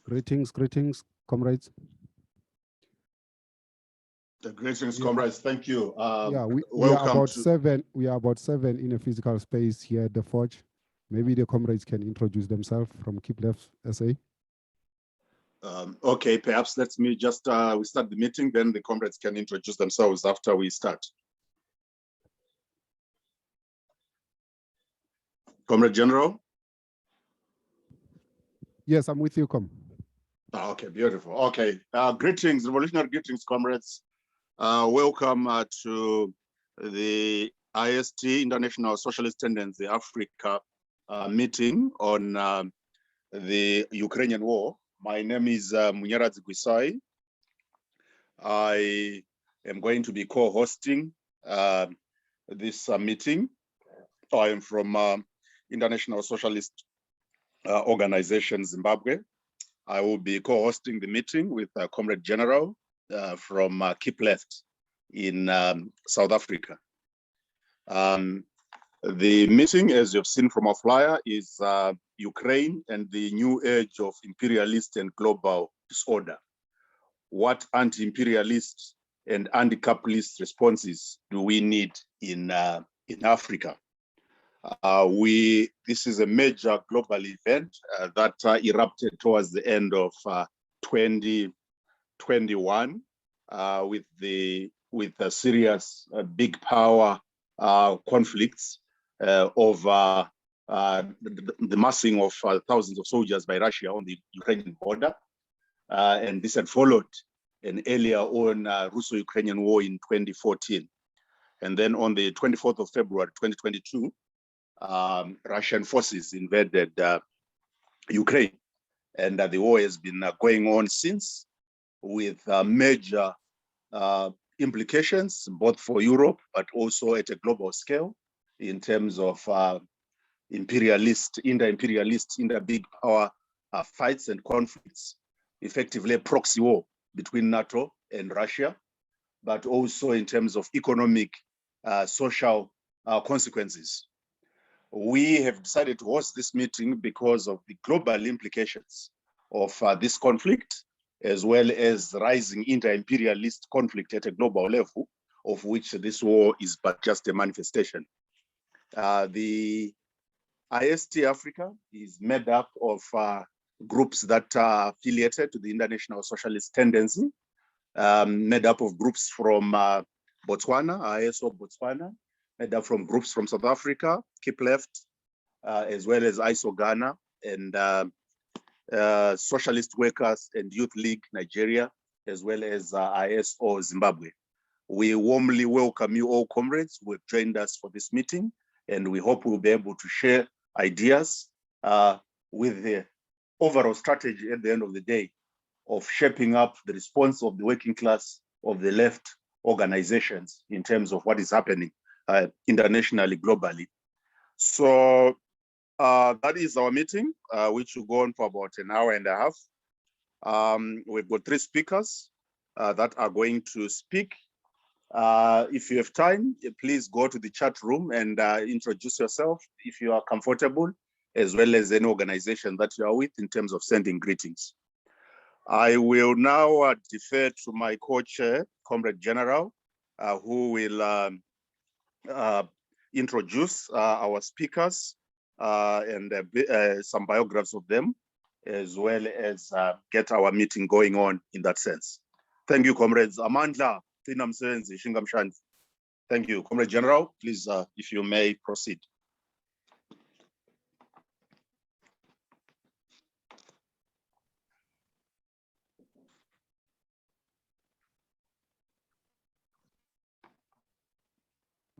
Greetings, comrades. Greetings, comrades. Thank you. We are about seven. We are about seven in a physical space here at the Forge. Maybe the comrades can introduce themselves from Keep Left SA. Okay, perhaps let me just we start the meeting, then the comrades can introduce themselves after we start. Comrade General? Yes, I'm with you, Okay, beautiful. Okay, greetings, revolutionary greetings, comrades. Welcome to the IST, International Socialist Tendency Africa meeting on the Ukrainian war. My name is Munyaradzi Gwisai. I am going to be co-hosting this meeting. I am from International Socialist Organization, Zimbabwe. I will be co-hosting the meeting with Comrade General from Keep Left in South Africa. The meeting, as you've seen from our flyer, is Ukraine and the new age of imperialist and global disorder. What anti-imperialist and anti-capitalist responses do we need in Africa? This is a major global event that erupted towards the end of 2021 with a serious big power conflicts over the massing of thousands of soldiers by Russia on the Ukrainian border. And this had followed an earlier on Russo-Ukrainian war in 2014. And then on the 24th of February, 2022, Russian forces invaded Ukraine. And the war has been going on since, with major implications, both for Europe, but also at a global scale in terms of imperialist, inter-big power fights and conflicts, effectively a proxy war between NATO and Russia, but also in terms of economic, social consequences. We have decided to host this meeting because of the global implications of this conflict, as well as rising inter-imperialist conflict at a global level, of which this war is but just a manifestation. The IST Africa is made up of groups that are affiliated to the International Socialist Tendency, made up of groups from Botswana, ISO Botswana, made up from groups from South Africa, Keep Left, as well as ISO Ghana, and Socialist Workers and Youth League Nigeria, as well as ISO Zimbabwe. We warmly welcome you all, comrades, who have joined us for this meeting, and we hope we'll be able to share ideas with the overall strategy at the end of the day of shaping up the response of the working class of the left organizations in terms of what is happening internationally, globally. So that is our meeting, which will go on for about an hour and a half. We've got three speakers that are going to speak. If you have time, please go to the chat room and introduce yourself if you are comfortable, as well as any organization that you are with in terms of sending greetings. I will now defer to my co-chair, Comrade General, who will introduce our speakers and some biographies of them, as well as get our meeting going on in that sense. Thank you, comrades. Amandla, thank you. Comrade General, please, if you may proceed.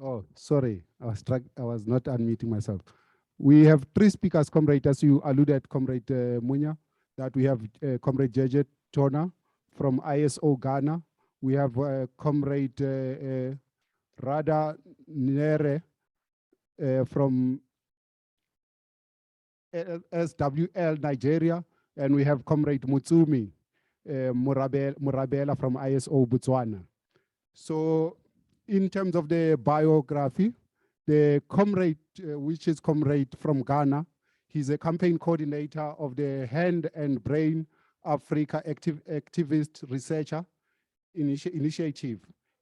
Oh, sorry, I was not unmuting myself. We have three speakers, comrade, as you alluded, Comrade Munya, that we have Comrade Jeje Tona from ISO Ghana. We have Comrade Rada Nere from SWL Nigeria, and we have Comrade Mutsumi Murabela from ISO Botswana. So in terms of the biography, the comrade, which is Comrade from Ghana, he's a campaign coordinator of the Hand and Brain Africa activist researcher initiative.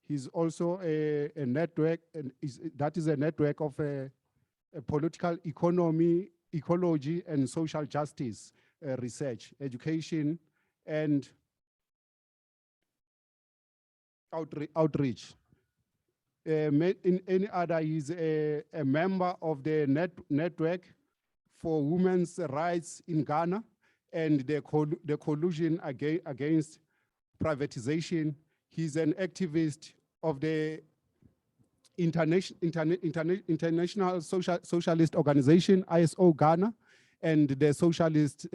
He's also a network, and that is a network of a political economy, ecology, and social justice research, education, and outreach. In any other, he's a member of the network for women's rights in Ghana and the collusion against privatization. He's an activist of the International Socialist Organization, ISO Ghana, and the Socialist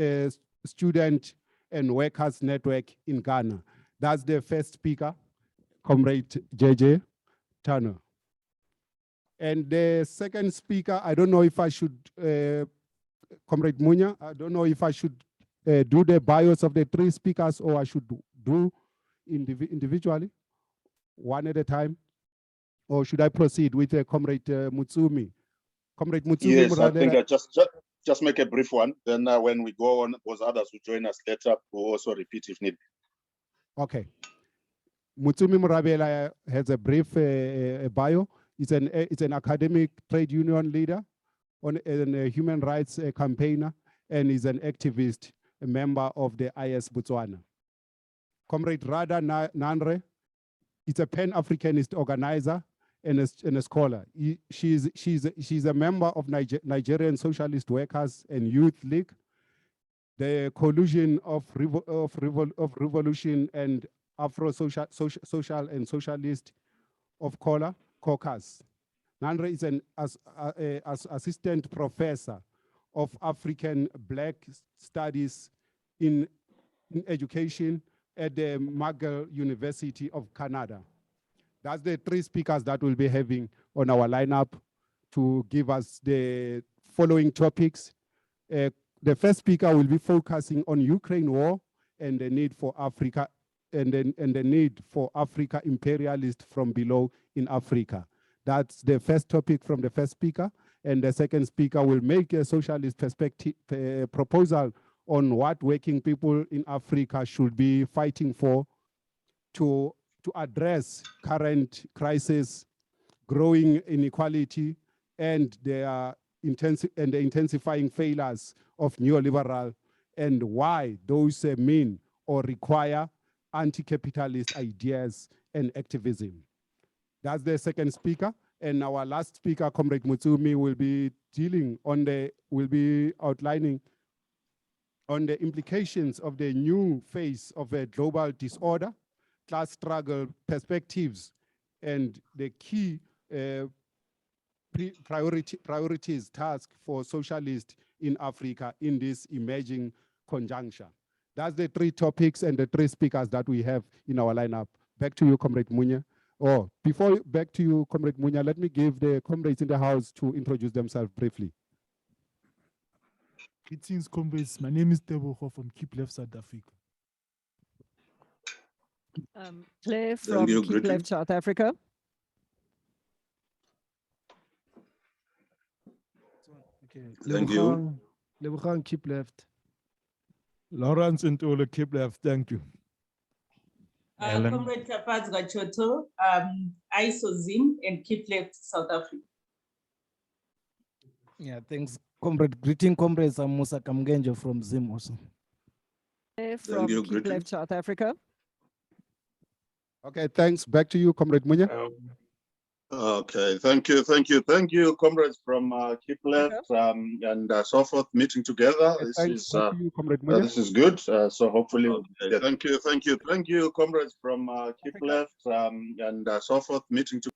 Student and Workers Network in Ghana. That's the first speaker, Comrade JJ Turner. And the second speaker, I don't know if I should, Comrade Munya, I don't know if I should do the bios of the three speakers or I should do individually, one at a time. Or should I proceed with Comrade Mutsumi? Comrade Mutsumi. Yes, I think I just make a brief one. Then when we go on, those others who join us later will also repeat if needed. Okay. Mutsumi Murabela has a brief bio. It's an academic trade union leader, and a human rights campaigner, and is an activist, a member of the IS Botswana. Comrade Rada Nanre is a Pan-Africanist organizer and a scholar. She's a member of Nigerian Socialist Workers and Youth League, the Collusion of Revolution and Afro-Social and Socialist of Color Caucus. Nanre is an assistant professor of African Black Studies in education at the McGill University of Canada. That's the three speakers that we'll be having on our lineup to give us the following topics. The first speaker will be focusing on Ukraine war and the need for Africa and the need for Africa imperialist from below in Africa. That's the first topic from the first speaker. And the second speaker will make a socialist perspective proposal on what working people in Africa should be fighting for to address current crisis, growing inequality, and the intensifying failures of neoliberal, and why those mean or require anti-capitalist ideas and activism. That's the second speaker. And our last speaker, Comrade Mutsumi, will be outlining on the implications of the new phase of a global disorder, class struggle perspectives, and the key priorities task for socialists in Africa in this emerging conjuncture. That's the three topics and the three speakers that we have in our lineup. Back to you, Comrade Munya. Oh, before back to you, Comrade Munya, let me give the comrades in the house to introduce themselves briefly. Greetings, comrades. My name is Teboho from Keep Left, South Africa. Claire from Keep Left, South Africa. Okay. Thank you. Lebogang, Keep Left. Lawrence and Ola, Keep Left. Thank you. Comrade Kapaz Gachoto, ISO Zim and Keep Left, South Africa. Yeah, thanks, comrade. Greeting, comrades. I'm Musa Kamgenjo from Zim also. From Keep Left, South Africa. Okay, thanks. Back to you, Comrade Munya. Okay, thank you, comrades from Keep Left and so forth, meeting together. Okay, this is good. So hopefully, thank you, comrades from Keep Left and so forth, meeting together.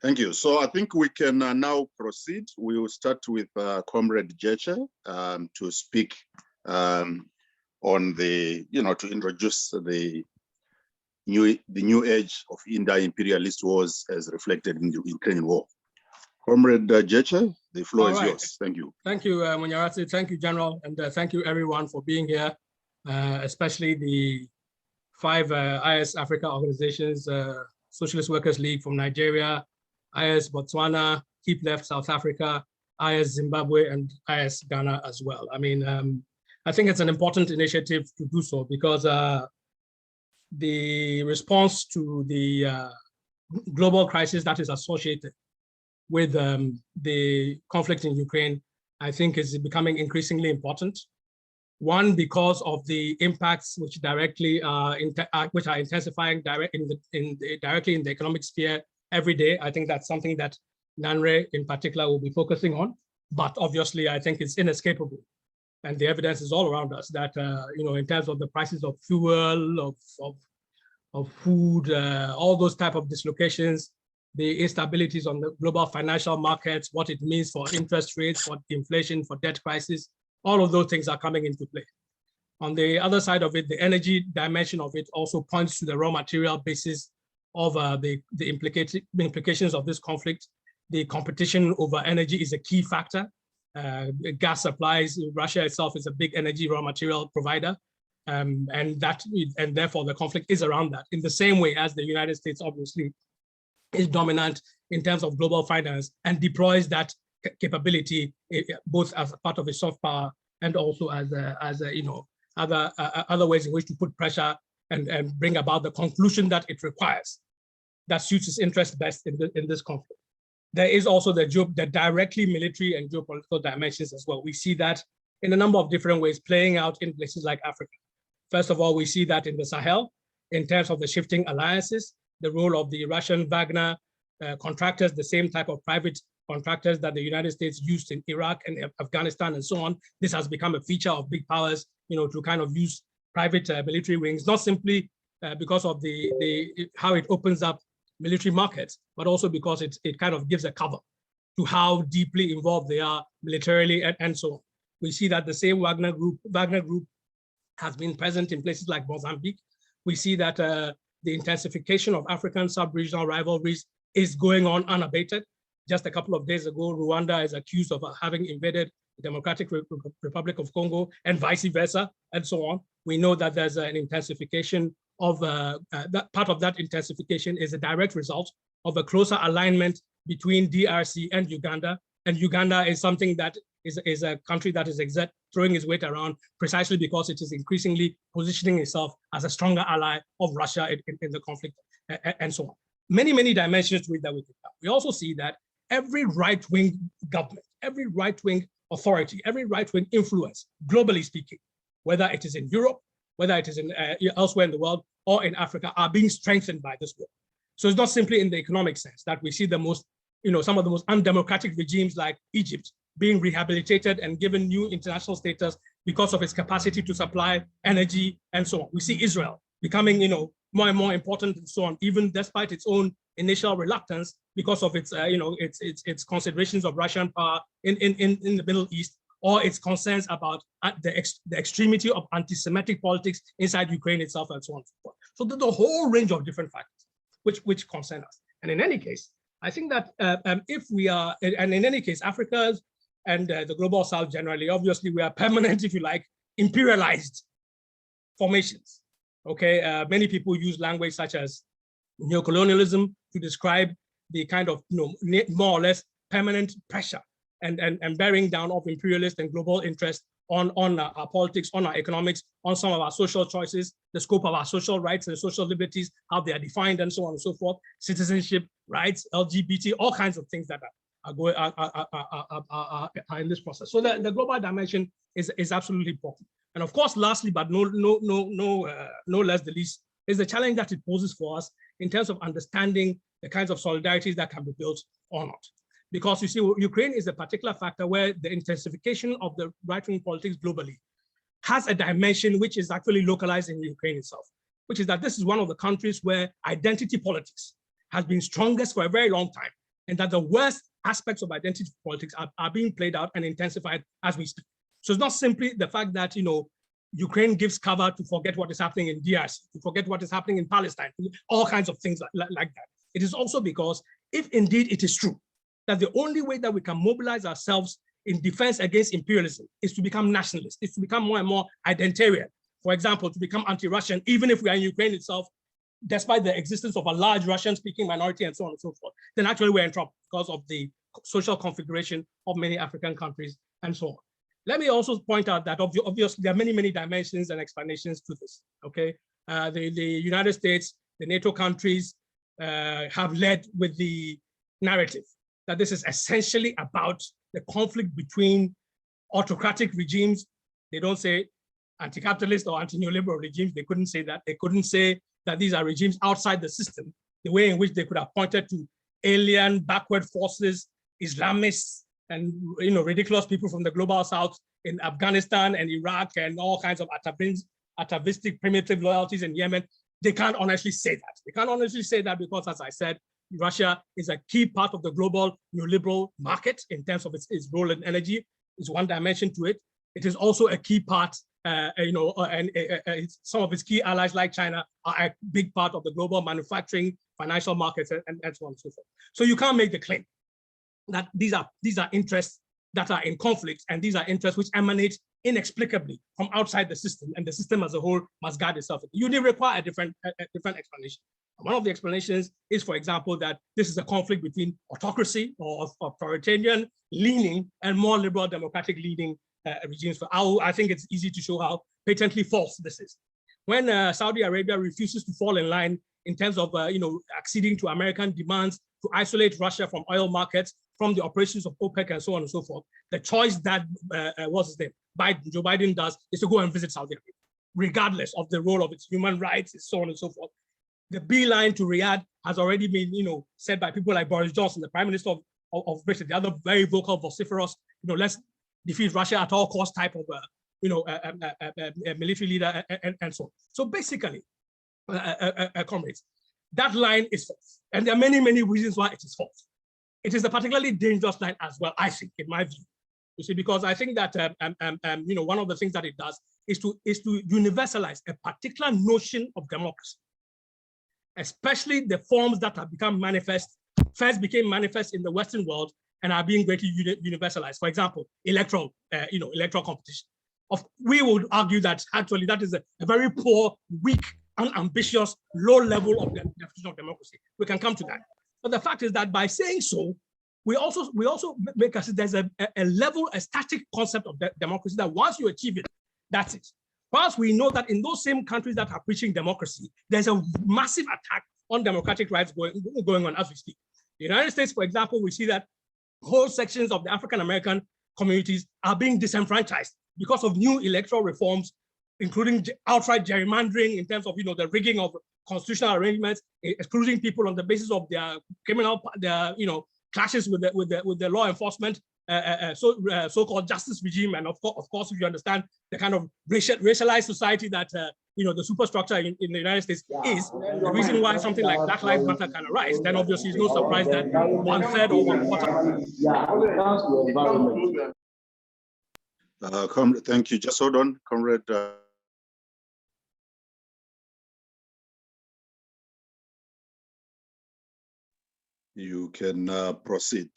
Thank you. So I think we can now proceed. We will start with Comrade Jeche to speak on the, to introduce the new age of anti-imperialist wars as reflected in the Ukrainian war. Comrade Jeche, the floor is yours. Thank you. Thank you, Munyarati. Thank you, General, and thank you everyone for being here, especially the 5 IS Africa organizations, Socialist Workers League from Nigeria, IS Botswana, Keep Left South Africa, IS Zimbabwe and IS Ghana as well. I mean, I think it's an important initiative to do so because the response to the global crisis that is associated with the conflict in Ukraine, I think is becoming increasingly important. One, because of the impacts which directly which are intensifying directly in the economic sphere every day. I think that's something that Nanre in particular will be focusing on, but obviously I think it's inescapable. And the evidence is all around us that, in terms of the prices of fuel, of food, all those type of dislocations, the instabilities on the global financial markets, what it means for interest rates, for inflation, for debt crisis, all of those things are coming into play. On the other side of it, the energy dimension of it also points to the raw material basis of the implications of this conflict. The competition over energy is a key factor. Gas supplies, Russia itself is a big energy raw material provider. And therefore the conflict is around that, in the same way as the United States obviously is dominant in terms of global finance and deploys that capability both as a part of its soft power and also as other ways in which to put pressure and bring about the conclusion that it requires that suits its interest best in this conflict. There is also the directly military and geopolitical dimensions as well. We see that in a number of different ways playing out in places like Africa. First of all, we see that in the Sahel, in terms of the shifting alliances, the role of the Russian Wagner contractors, the same type of private contractors that the United States used in Iraq and Afghanistan and so on. This has become a feature of big powers, to kind of use private military wings, not simply because of how it opens up military markets, but also because it kind of gives a cover to how deeply involved they are militarily and so on. We see that the same Wagner group has been present in places like Mozambique. We see that the intensification of African sub-regional rivalries is going on unabated. Just a couple of days ago, Rwanda is accused of having invaded the Democratic Republic of Congo and vice versa, and so on. We know that there's an intensification of that. Part of that intensification is a direct result of a closer alignment between DRC and Uganda. And Uganda is something that is a country that is throwing its weight around precisely because it is increasingly positioning itself as a stronger ally of Russia in the conflict and so on. Many, many dimensions to it that we can have. We also see that every right-wing government, every right-wing authority, every right-wing influence, globally speaking, whether it is in Europe, whether it is in elsewhere in the world or in Africa, are being strengthened by this war. So it's not simply in the economic sense that we see the most, some of the most undemocratic regimes like Egypt being rehabilitated and given new international status because of its capacity to supply energy and so on. We see Israel becoming, more and more important and so on, even despite its own initial reluctance because of its, its considerations of Russian power in the Middle East, or its concerns about the extremity of anti-Semitic politics inside Ukraine itself and so on and so forth. So there's a whole range of different factors which concern us. And in any case, I think that if we are, and in any case, Africa's and the global South generally, obviously we are permanent, if you like, imperialized formations. Okay, many people use language such as neocolonialism to describe the kind of more or less permanent pressure and bearing down of imperialist and global interest on our politics, on our economics, on some of our social choices, the scope of our social rights and social liberties, how they are defined and so on and so forth, citizenship, rights, LGBT, all kinds of things that are in this process. So the global dimension is absolutely important. And of course, lastly, but no less the least, is the challenge that it poses for us in terms of understanding the kinds of solidarities that can be built or not. Because you see, Ukraine is a particular factor where the intensification of the right-wing politics globally has a dimension which is actually localized in Ukraine itself, which is that this is one of the countries where identity politics has been strongest for a very long time, and that the worst aspects of identity politics are being played out and intensified as we speak. So it's not simply the fact that, Ukraine gives cover to forget what is happening in DRC, to forget what is happening in Palestine, all kinds of things like that. It is also because if indeed it is true that the only way that we can mobilize ourselves in defense against imperialism is to become nationalist, is to become more and more identitarian. For example, to become anti-Russian, even if we are in Ukraine itself, despite the existence of a large Russian-speaking minority and so on and so forth, then actually we're in trouble because of the social configuration of many African countries and so on. Let me also point out that obviously there are many, many dimensions and explanations to this, okay? The United States, the NATO countries have led with the narrative that this is essentially about the conflict between autocratic regimes. They don't say anti-capitalist or anti-neoliberal regimes. They couldn't say that. They couldn't say that these are regimes outside the system, the way in which they could have pointed to alien backward forces, Islamists, and ridiculous people from the global south in Afghanistan and Iraq and all kinds of atavistic primitive loyalties in Yemen. They can't honestly say that. They can't honestly say that because, as I said, Russia is a key part of the global neoliberal market in terms of its role in energy. Is one dimension to it. It is also a key part, and some of its key allies like China are a big part of the global manufacturing, financial markets, and so on and so forth. So you can't make the claim that these are interests that are in conflict, and these are interests which emanate inexplicably from outside the system, and the system as a whole must guard itself. You need require a different explanation. One of the explanations is, for example, that this is a conflict between autocracy or authoritarian leaning and more liberal democratic leaning regimes. I think it's easy to show how patently false this is. When Saudi Arabia refuses to fall in line in terms of acceding to American demands to isolate Russia from oil markets, from the operations of OPEC and so on and so forth, the choice that Joe Biden does is to go and visit Saudi Arabia, regardless of the role of its human rights and so on and so forth. The beeline to Riyadh has already been, said by people like Boris Johnson, the Prime Minister of Britain, the other very vocal, vociferous, let's defeat Russia at all costs type of, a military leader and so on. So basically, comrades, that line is false, and there are many, many reasons why it is false. It is a particularly dangerous line as well, I think, in my view. You see, because I think that one of the things that it does is to universalize a particular notion of democracy, especially the forms that have first became manifest in the Western world and are being greatly universalized. For example, electoral competition. We would argue that actually that is a very poor, weak, unambitious, low level of definition of democracy. We can come to that. But the fact is that by saying so, we also make us there's a static concept of democracy that once you achieve it, that's it. Whilst we know that in those same countries that are preaching democracy, there's a massive attack on democratic rights going on as we speak. The United States, for example, we see that whole sections of the African-American communities are being disenfranchised because of new electoral reforms, including outright gerrymandering in terms of the rigging of constitutional arrangements, excluding people on the basis of their clashes with the law enforcement, so-called justice regime, and of course, if you understand the kind of racialized society that the superstructure in the United States is, the reason why something like Black Lives Matter can arise, then obviously it's no surprise that 1/3 or 1/4. Thank you. Just hold on, Comrade. You can proceed.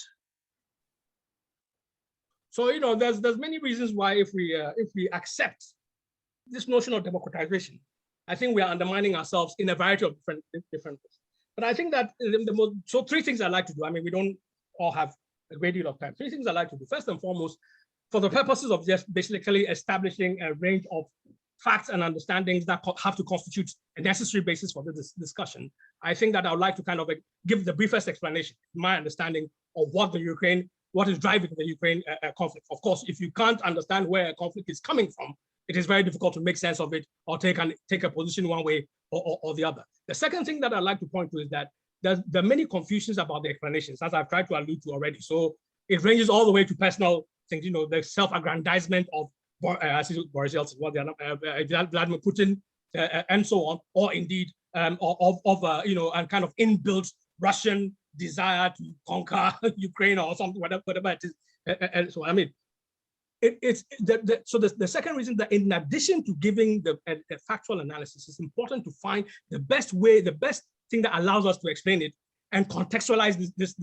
So there's many reasons why if we accept this notion of democratization, I think we are undermining ourselves in a variety of different ways. But I think that so three things I like to do. I mean, we don't all have a great deal of time. Three things I like to do. First and foremost, for the purposes of just basically establishing a range of facts and understandings that have to constitute a necessary basis for this discussion, I think that I would like to kind of give the briefest explanation, my understanding of what is driving the Ukraine conflict. Of course, if you can't understand where a conflict is coming from, it is very difficult to make sense of it or take a position one way or the other. The second thing that I'd like to point to is that there are many confusions about the explanations, as I've tried to allude to already. So it ranges all the way to personal things, the self-aggrandizement of Boris Yeltsin, Vladimir Putin, and so on, or indeed and kind of inbuilt Russian desire to conquer Ukraine or something, whatever it is. And so, I mean, so the second reason that in addition to giving the factual analysis, it's important to find the best thing that allows us to explain it and contextualize this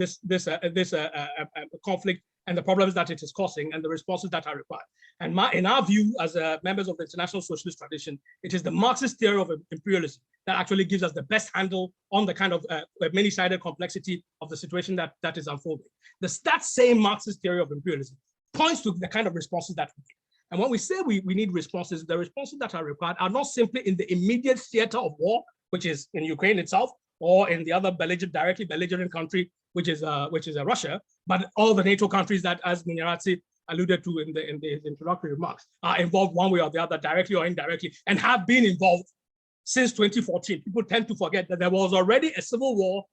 conflict and the problems that it is causing and the responses that are required. And in our view, as members of the International Socialist tradition, it is the Marxist theory of imperialism that actually gives us the best handle on the kind of many-sided complexity of the situation that is unfolding. That same Marxist theory of imperialism points to the kind of responses that we need. And when we say we need responses, the responses that are required are not simply in the immediate theater of war, which is in Ukraine itself, or in the other directly belligerent country, which is Russia, but all the NATO countries that, as Munyaradzi alluded to in the introductory remarks, are involved one way or the other, directly or indirectly, and have been involved since 2014. People tend to forget that there was already a civil war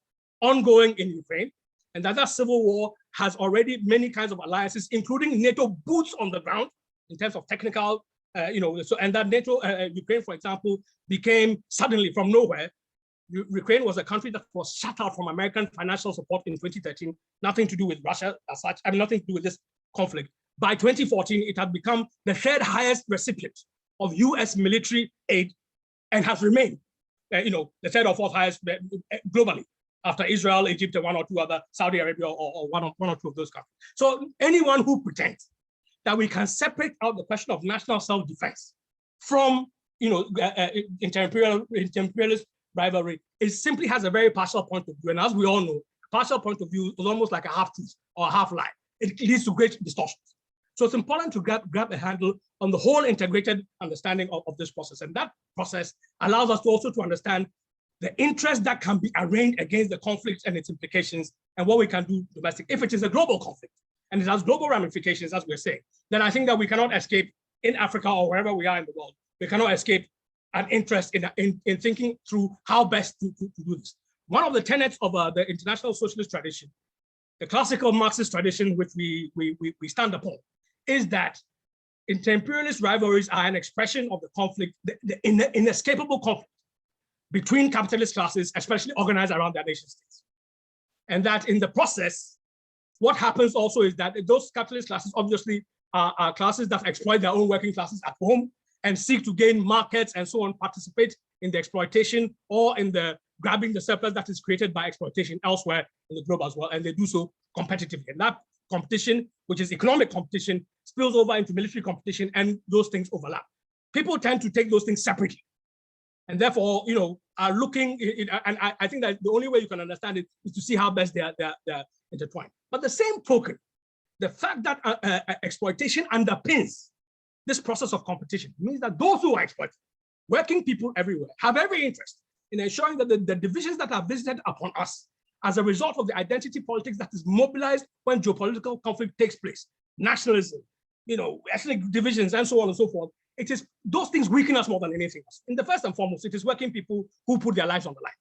ongoing in Ukraine, and that civil war has already many kinds of alliances, including NATO boots on the ground in terms of technical, and that NATO, Ukraine, for example, became suddenly from nowhere. Ukraine was a country that was shut out from American financial support in 2013, nothing to do with Russia as such, and nothing to do with this conflict. By 2014, it had become the third highest recipient of US military aid and has remained, the third or fourth highest globally, after Israel, Egypt, and one or two other, Saudi Arabia, or one or two of those countries. So anyone who pretends that we can separate out the question of national self-defense from, inter-imperialist rivalry, it simply has a very partial point of view. And as we all know, partial point of view is almost like a half-truth or a half-lie. It leads to great distortions. So it's important to grab a handle on the whole integrated understanding of this process. And that process allows us to also to understand the interest that can be arraigned against the conflict and its implications, and what we can do domestic. If it is a global conflict and it has global ramifications, as we're saying, then I think that we cannot escape in Africa or wherever we are in the world. We cannot escape an interest in thinking through how best to do this. One of the tenets of the international socialist tradition, the classical Marxist tradition, which we stand upon, is that inter-imperialist rivalries are an expression of the conflict, the inescapable conflict between capitalist classes, especially organized around their nation states. And that in the process, what happens also is that those capitalist classes obviously are classes that exploit their own working classes at home and seek to gain markets and so on, participate in the exploitation or in the grabbing the surplus that is created by exploitation elsewhere in the globe as well. And they do so competitively. And that competition, which is economic competition, spills over into military competition, and those things overlap. People tend to take those things separately. And therefore, are looking, and I think that the only way you can understand it is to see how best they're intertwined. But the same token, the fact that exploitation underpins this process of competition means that those who are exploited, working people everywhere, have every interest in ensuring that the divisions that are visited upon us as a result of the identity politics that is mobilized when geopolitical conflict takes place, nationalism, ethnic divisions, and so on and so forth, it is those things weaken us more than anything else. In the first and foremost, it is working people who put their lives on the line.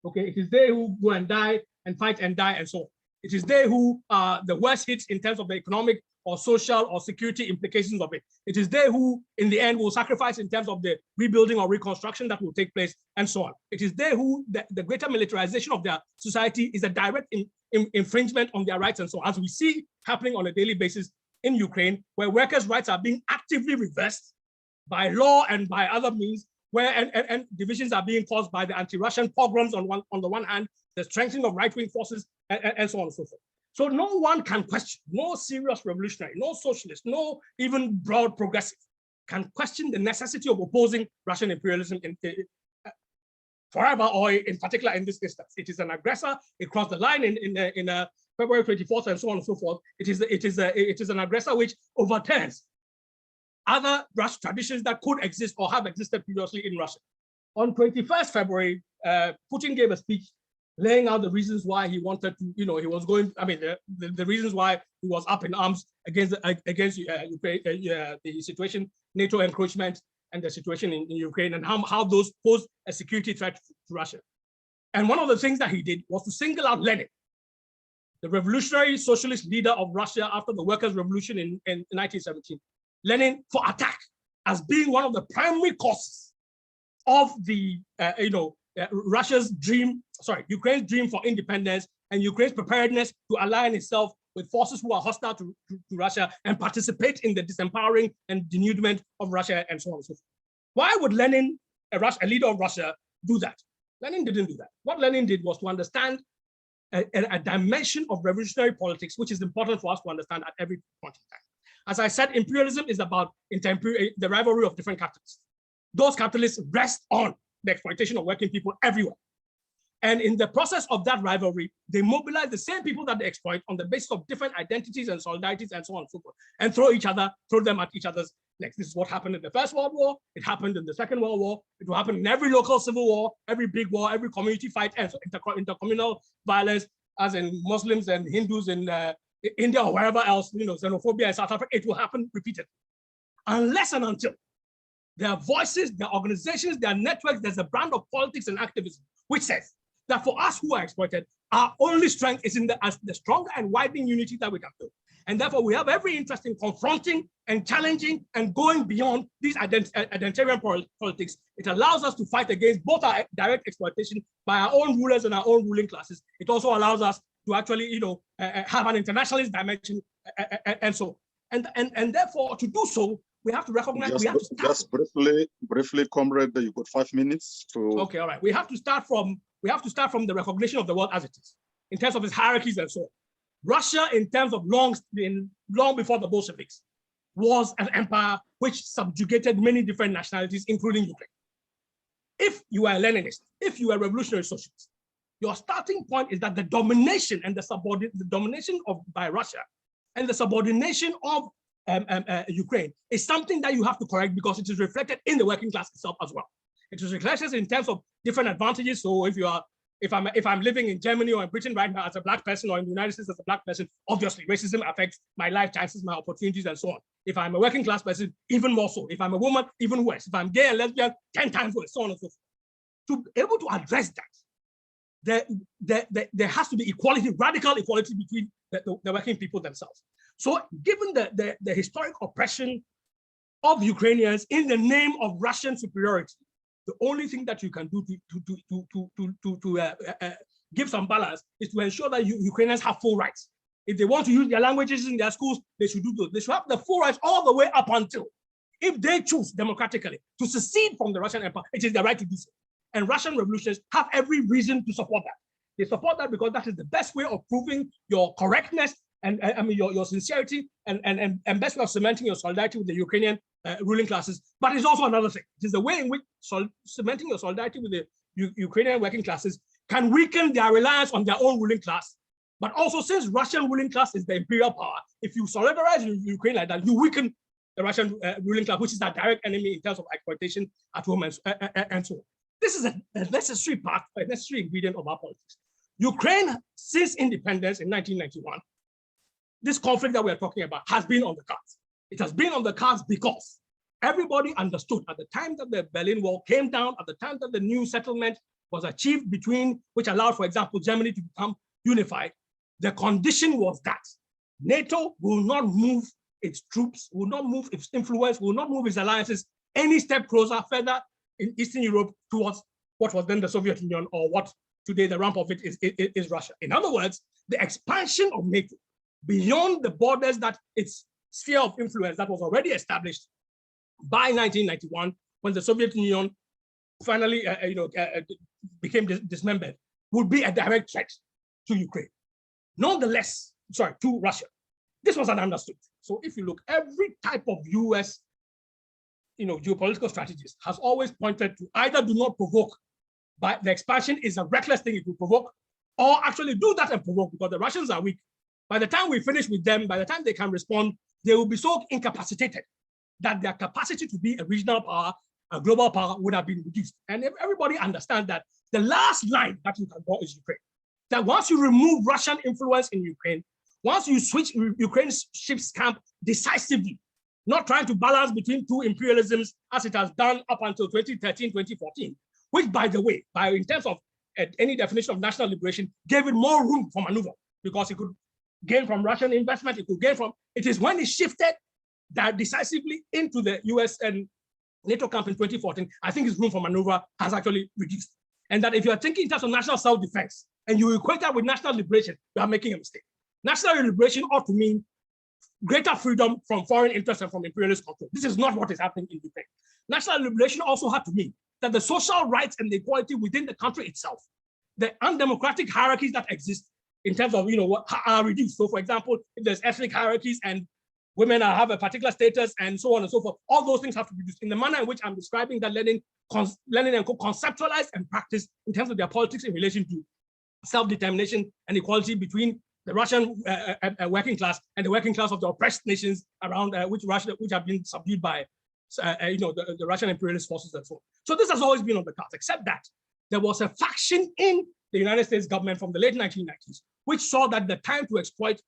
Okay, it is they who go and die and fight and die and so on. It is they who are the worst hits in terms of the economic or social or security implications of it. It is they who, in the end, will sacrifice in terms of the rebuilding or reconstruction that will take place, and so on. It is they who, the greater militarization of their society is a direct infringement on their rights, and so on, as we see happening on a daily basis in Ukraine, where workers' rights are being actively reversed by law and by other means, where and divisions are being caused by the anti-Russian pogroms on the one hand, the strengthening of right-wing forces, and so on and so forth. So no one can question, no serious revolutionary, no socialist, no even broad progressive can question the necessity of opposing Russian imperialism forever, or in particular in this instance. It is an aggressor. It crossed the line in February 24th and so on and so forth. It is an aggressor which overturns other Russian traditions that could exist or have existed previously in Russia. On 21st February, Putin gave a speech laying out the reasons why he wanted to, he was going, the reasons why he was up in arms against Ukraine, the situation, NATO encroachment, and the situation in Ukraine, and how those pose a security threat to Russia. And one of the things that he did was to single out Lenin, the revolutionary socialist leader of Russia after the workers' revolution in 1917, Lenin, for attack as being one of the primary causes of the, Ukraine's dream for independence and Ukraine's preparedness to align itself with forces who are hostile to Russia and participate in the disempowering and denudement of Russia and so on and so forth. Why would Lenin, a leader of Russia, do that? Lenin didn't do that. What Lenin did was to understand a dimension of revolutionary politics, which is important for us to understand at every point in time. As I said, imperialism is about the rivalry of different capitalists. Those capitalists rest on the exploitation of working people everywhere. And in the process of that rivalry, they mobilize the same people that they exploit on the basis of different identities and solidarities and so on and so forth, and throw them at each other's necks. This is what happened in the First World War. It happened in the Second World War. It will happen in every local civil war, every big war, every community fight, and so intercommunal violence, as in Muslims and Hindus in India or wherever else, xenophobia in South Africa. It will happen repeatedly, unless and until there are voices, there are organizations, there are networks, there's a brand of politics and activism which says that for us who are exploited, our only strength is in the stronger and widening unity that we can build. And therefore, we have every interest in confronting and challenging and going beyond these identitarian politics. It allows us to fight against both our direct exploitation by our own rulers and our own ruling classes. It also allows us to actually, have an internationalist dimension and so. And therefore, to do so, we have to recognize. Just briefly, comrade. You got 5 minutes to. Okay, all right. We have to start from the recognition of the world as it is, in terms of its hierarchies and so on. Russia, in terms of long before the Bolsheviks, was an empire which subjugated many different nationalities, including Ukraine. If you are a Leninist, if you are a revolutionary socialist, your starting point is that the domination and the domination by Russia and the subordination of Ukraine is something that you have to correct, because it is reflected in the working class itself as well. It is reflected in terms of different advantages. So if I'm living in Germany or in Britain right now as a Black person, or in the United States as a Black person, obviously racism affects my life chances, my opportunities, and so on. If I'm a working class person, even more so. If I'm a woman, even worse. If I'm gay and lesbian, 10 times worse, so on and so forth. To be able to address that, there has to be equality, radical equality between the working people themselves. So given the historic oppression of Ukrainians in the name of Russian superiority, the only thing that you can do to give some balance is to ensure that Ukrainians have full rights. If they want to use their languages in their schools, they should do those. They should have the full rights all the way up until, if they choose democratically to secede from the Russian Empire, it is their right to do so. And Russian revolutionaries have every reason to support that. They support that because that is the best way of proving your correctness and your sincerity and best way of cementing your solidarity with the Ukrainian ruling classes. But it's also another thing. It is the way in which cementing your solidarity with the Ukrainian working classes can weaken their reliance on their own ruling class. But also, since Russian ruling class is the imperial power, if you solidarize with Ukraine like that, you weaken the Russian ruling class, which is our direct enemy in terms of exploitation at home and so on. This is a necessary part, a necessary ingredient of our politics. Ukraine, since independence in 1991, this conflict that we are talking about has been on the cards. It has been on the cards because everybody understood at the time that the Berlin Wall came down, at the time that the new settlement was achieved which allowed, for example, Germany to become unified, the condition was that NATO will not move its troops, will not move its influence, will not move its alliances any step closer, further in Eastern Europe towards what was then the Soviet Union, or what today the rump of it is Russia. In other words, the expansion of NATO beyond the borders that its sphere of influence that was already established by 1991, when the Soviet Union finally became dismembered, would be a direct threat to Ukraine. Nonetheless, to Russia. This was understood. So if you look, every type of US geopolitical strategist has always pointed to either do not provoke, but the expansion is a reckless thing it will provoke, or actually do that and provoke, because the Russians are weak. By the time we finish with them, by the time they can respond, they will be so incapacitated that their capacity to be a regional power, a global power, would have been reduced. And if everybody understands that the last line that you can draw is Ukraine. That once you remove Russian influence in Ukraine, once you switch Ukraine's ship's camp decisively, not trying to balance between two imperialisms as it has done up until 2013, 2014, which, by the way, in terms of any definition of national liberation, gave it more room for maneuver, because it could gain from Russian investment, it is when it shifted that decisively into the US and NATO camp in 2014, I think its room for maneuver has actually reduced. And that if you are thinking in terms of national self-defense and you equate that with national liberation, you are making a mistake. National liberation ought to mean greater freedom from foreign interests and from imperialist control. This is not what is happening in Ukraine. National liberation also had to mean that the social rights and the equality within the country itself, the undemocratic hierarchies that exist in terms of what are reduced. So, for example, if there's ethnic hierarchies and women have a particular status, and so on and so forth. All those things have to be used in the manner in which I'm describing that Lenin and co conceptualized and practiced in terms of their politics in relation to self-determination and equality between the Russian working class and the working class of the oppressed nations around which have been subdued by the Russian imperialist forces and so on. So this has always been on the cards, except that there was a faction in the United States government from the late 1990s, which saw that the time to exploit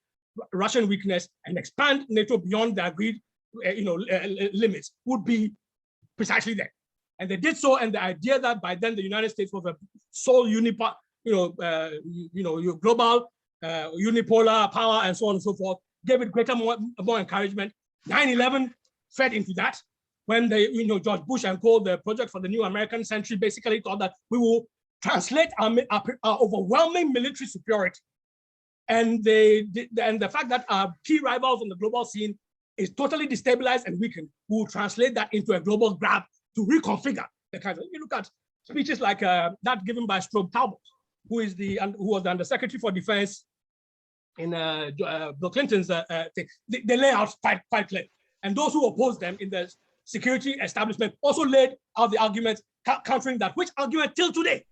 Russian weakness and expand NATO beyond the agreed limits would be precisely then. And they did so, and the idea that by then the United States was a sole global unipolar power and so on and so forth gave it greater more encouragement. 9/11 fed into that, when George Bush and co, the project for the new American century, basically thought that we will translate our overwhelming military superiority and the fact that our key rivals on the global scene is totally destabilized and weakened, we will translate that into a global grab to reconfigure the kind of. You look at speeches like that given by Strobe Talbot, who was the Undersecretary for Defense in Bill Clinton's thing. They lay out quite clear, and those who oppose them in the security establishment also laid out the arguments countering that, which argument till today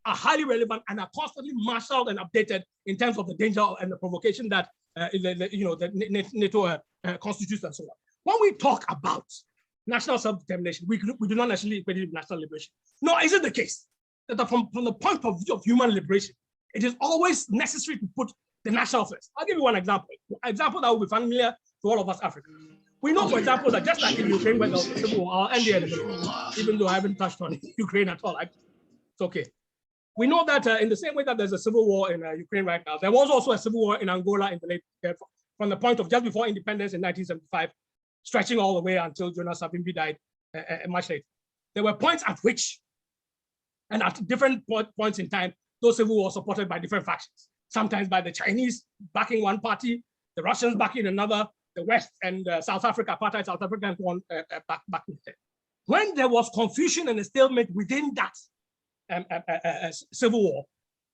are highly relevant and are constantly marshaled and updated in terms of the danger and the provocation that NATO constitutes and so on. When we talk about national self-determination, we do not necessarily equate it with national liberation. Nor is it the case that from the point of view of human liberation, it is always necessary to put the national first. I'll give you one example. An example that will be familiar to all of us Africans. We know, for example, that just like in Ukraine, when there was a civil war, I'll end here in a minute, even though I haven't touched on Ukraine at all. It's okay. We know that in the same way that there's a civil war in Ukraine right now, there was also a civil war in Angola in the late, from the point of just before independence in 1975, stretching all the way until Jonas Savimbi died much later. There were points at which, and at different points in time, those civil wars supported by different factions. Sometimes by the Chinese backing one party, the Russians backing another, the West and South Africa, apartheid South Africa, and one backing it. When there was confusion and a stalemate within that civil war,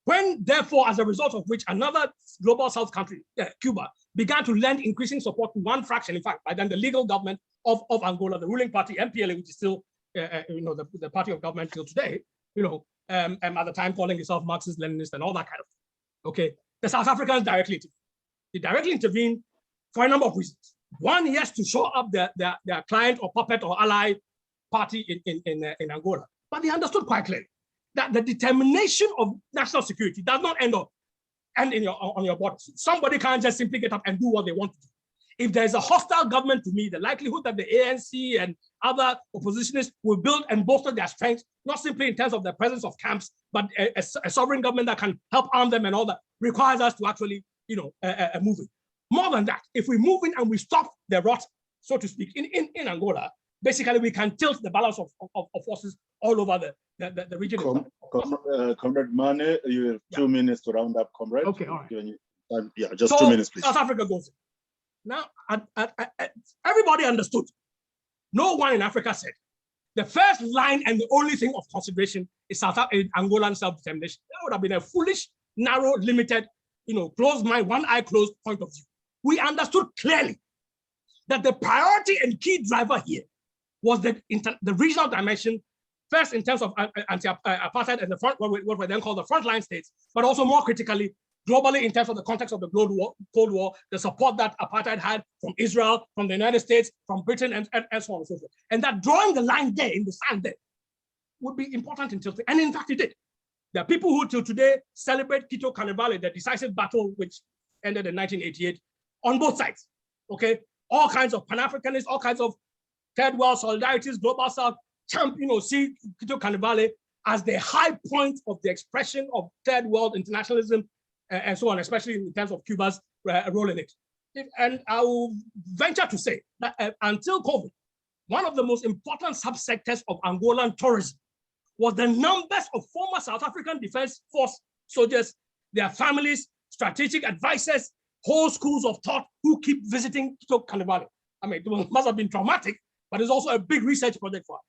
when therefore, as a result of which another global South country, Cuba, began to lend increasing support to one fraction, in fact, by then the legal government of Angola, the ruling party, MPLA, which is still the party of government till today, at the time calling itself Marxist, Leninist, and all that kind of thing. Okay, the South Africans directly intervened for a number of reasons. One, yes, to show up their client or puppet or ally party in Angola, but they understood quite clearly that the determination of national security does not end on your borders. Somebody can't just simply get up and do what they want to do. If there's a hostile government to me, the likelihood that the ANC and other oppositionists will build and bolster their strength, not simply in terms of the presence of camps, but a sovereign government that can help arm them and all that, requires us to actually, move in. More than that, if we move in and we stop the rot, so to speak, in Angola, basically we can tilt the balance of forces all over the region. Comrade Mane, you have 2 minutes to round up, comrade. Okay, all right. Yeah, just 2 minutes, please. South Africa goes in. Now, everybody understood. No one in Africa said the first line and the only thing of consideration is Angolan self-determination. That would have been a foolish, narrow, limited, closed mind, one eye closed point of view. We understood clearly that the priority and key driver here was the regional dimension, first in terms of anti-apartheid and what we then call the frontline states, but also more critically, globally in terms of the context of the Cold War, the support that apartheid had from Israel, from the United States, from Britain, and so on and so forth. And that drawing the line there in the sand there would be important until, and in fact it did. There are people who till today celebrate Quito Carnivale, the decisive battle which ended in 1988, on both sides, okay? All kinds of Pan-Africanists, all kinds of Third World solidarities, Global South, see Quito Carnivale as the high point of the expression of Third World internationalism and so on, especially in terms of Cuba's role in it. And I will venture to say that until COVID, one of the most important subsectors of Angolan tourism was the numbers of former South African Defense Force soldiers, their families, strategic advisors, whole schools of thought who keep visiting Quito Carnivale. I mean, it must have been traumatic, but it's also a big research project for us.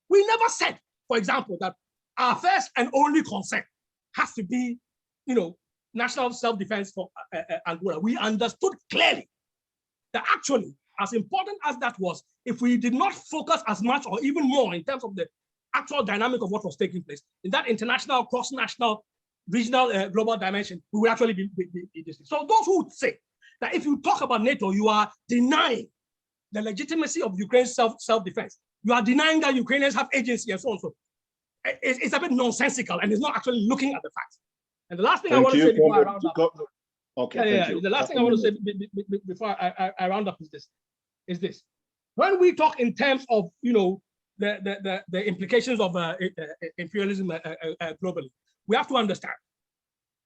We never said, for example, that our first and only concern has to be, national self-defense for Angola. We understood clearly that actually, as important as that was, if we did not focus as much or even more in terms of the actual dynamic of what was taking place in that international, cross-national, regional, global dimension, we will actually be distinct. So those who would say that if you talk about NATO, you are denying the legitimacy of Ukraine's self-defense. You are denying that Ukrainians have agency and so on. So it's a bit nonsensical and it's not actually looking at the facts. And the last thing I want to say before I round up. Okay, thank you. The last thing I want to say before I round up is this. When we talk in terms of, the implications of imperialism globally, we have to understand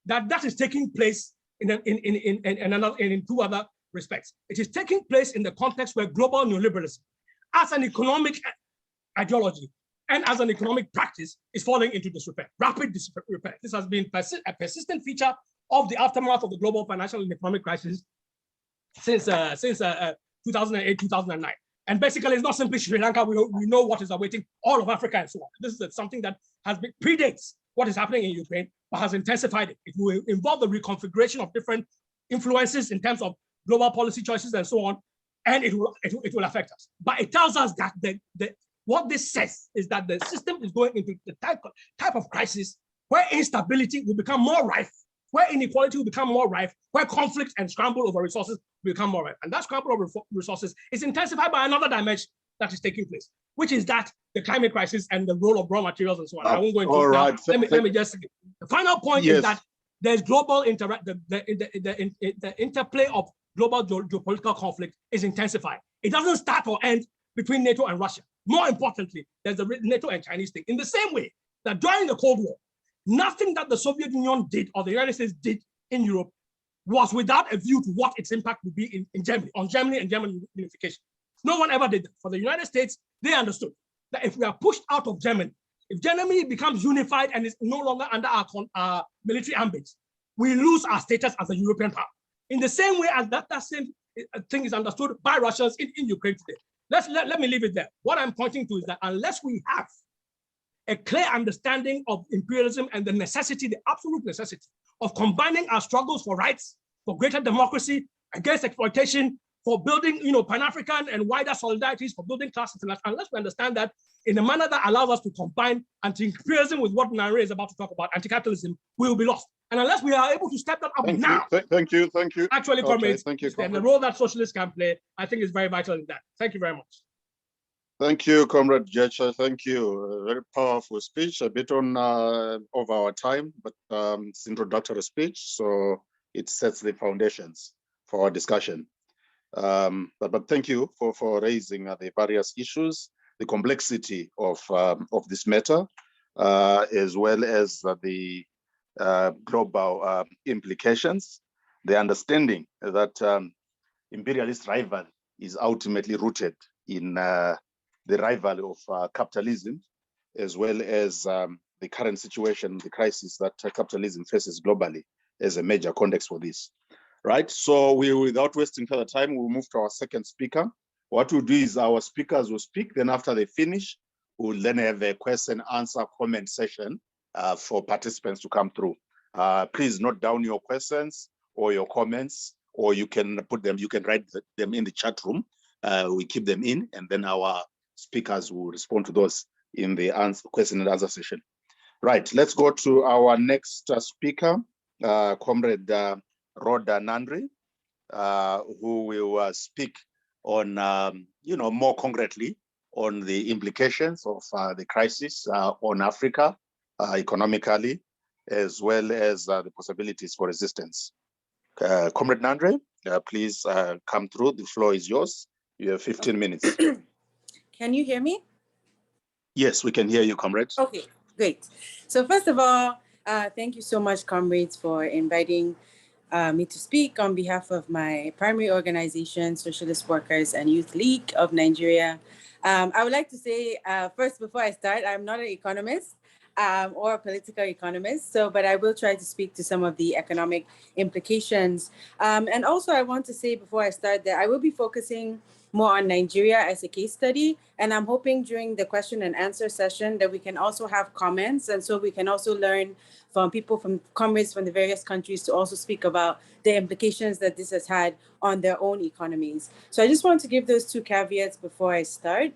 that is taking place in two other respects. It is taking place in the context where global neoliberalism, as an economic ideology and as an economic practice, is falling into disrepair, rapid disrepair. This has been a persistent feature of the aftermath of the global financial and economic crisis since 2008, 2009. And basically, it's not simply Sri Lanka. We know what is awaiting all of Africa and so on. This is something that predates what is happening in Ukraine, but has intensified it. It will involve the reconfiguration of different influences in terms of global policy choices and so on, and it will affect us. But it tells us that what this says is that the system is going into the type of crisis where instability will become more rife, where inequality will become more rife, where conflict and scramble over resources will become more rife. And that scramble over resources is intensified by another dimension that is taking place, which is that the climate crisis and the role of raw materials and so on. I won't go into it now. Let me just, the final point is that there's global the interplay of global geopolitical conflict is intensifying. It doesn't start or end between NATO and Russia. More importantly, there's the NATO and Chinese thing. In the same way that during the Cold War, nothing that the Soviet Union did or the United States did in Europe was without a view to what its impact would be in Germany, on Germany and German unification. No one ever did that. For the United States, they understood that if we are pushed out of Germany, if Germany becomes unified and is no longer under our military ambit, we lose our status as a European power. In the same way as that same thing is understood by Russians in Ukraine today. Let me leave it there. What I'm pointing to is that unless we have a clear understanding of imperialism and the necessity, the absolute necessity of combining our struggles for rights, for greater democracy, against exploitation, for building, Pan-African and wider solidarities, for building class international, unless we understand that in a manner that allows us to combine anti-imperialism with what Nare is about to talk about, anti-capitalism, we will be lost. And unless we are able to step that up now. Thank you. Actually, comrades, and the role that socialists can play, I think is very vital in that. Thank you very much. Thank you, Comrade Jecha. Thank you. A very powerful speech, a bit on of our time, but it's introductory speech, so it sets the foundations for our discussion. But thank you for raising the various issues, the complexity of this matter, as well as the global implications, the understanding that imperialist rival is ultimately rooted in the rival of capitalism, as well as the current situation, the crisis that capitalism faces globally as a major context for this. Right, so without wasting further time, we'll move to our second speaker. What we'll do is our speakers will speak, then after they finish, we'll then have a question, answer, comment session for participants to come through. Please note down your questions or your comments, or you can put them, you can write them in the chat room. We keep them in, and then our speakers will respond to those in the question and answer session. Right, let's go to our next speaker, Comrade Rhoda Nandri, who will speak on, more concretely on the implications of the crisis on Africa economically, as well as the possibilities for resistance. Comrade Nandri, please come through. The floor is yours. You have 15 minutes. Can you hear me? Yes, we can hear you, comrades. Okay, great. So first of all, thank you so much, comrades, for inviting me to speak on behalf of my primary organization, Socialist Workers and Youth League of Nigeria. I would like to say, first, before I start, I'm not an economist. or a political economist. So, but I will try to speak to some of the economic implications. And also I want to say before I start that I will be focusing more on Nigeria as a case study. And I'm hoping during the question and answer session that we can also have comments. And so we can also learn from people, from comrades from the various countries, to also speak about the implications that this has had on their own economies. So I just want to give those two caveats before I start.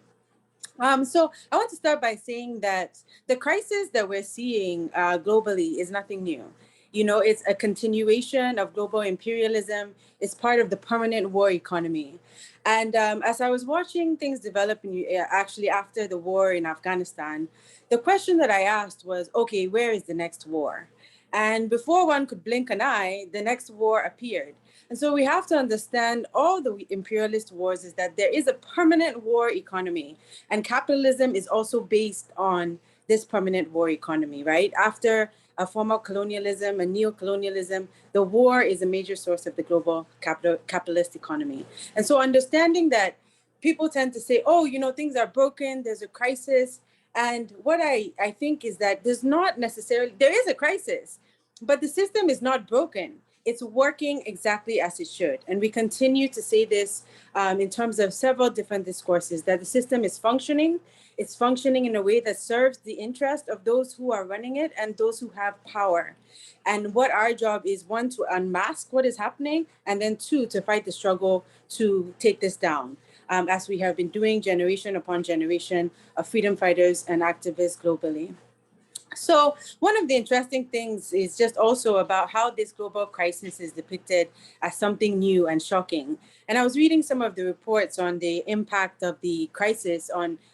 So I want to start by saying that the crisis that we're seeing globally is nothing new. You know, it's a continuation of global imperialism. It's part of the permanent war economy. And as I was watching things develop actually after the war in Afghanistan, the question that I asked was, okay, where is the next war? And before one could blink an eye, the next war appeared. And so we have to understand all the imperialist wars is that there is a permanent war economy, and capitalism is also based on this permanent war economy, right? After a former colonialism and neo-colonialism, the war is a major source of the global capitalist economy. And so understanding that, people tend to say, oh, you know, things are broken, there's a crisis. And what I think is that there is a crisis, but the system is not broken. It's working exactly as it should. And we continue to say this in terms of several different discourses, that the system is functioning. It's functioning in a way that serves the interest of those who are running it and those who have power. And what our job is, one, to unmask what is happening, and then two, to fight the struggle to take this down, as we have been doing generation upon generation of freedom fighters and activists globally. So one of the interesting things is just also about how this global crisis is depicted as something new and shocking. And I was reading some of the reports on the impact of the crisis,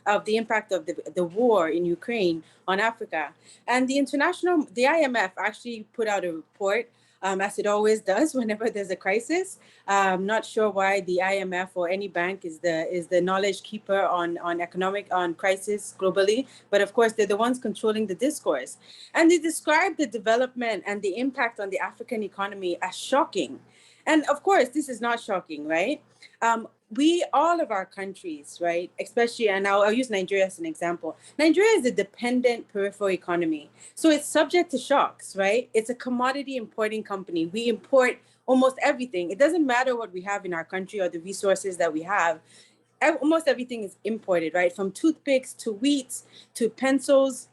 of the impact of the war in Ukraine on Africa. And the IMF actually put out a report, as it always does whenever there's a crisis. I'm not sure why the IMF or any bank is the knowledge keeper on crisis globally, but of course they're the ones controlling the discourse. And they describe the development and the impact on the African economy as shocking. And of course, this is not shocking, right? All of our countries, right, especially, and I'll use Nigeria as an example. Nigeria is a dependent peripheral economy. So it's subject to shocks, right? It's a commodity importing company. We import almost everything. It doesn't matter what we have in our country or the resources that we have. Almost everything is imported, right? From toothpicks to wheat to pencils,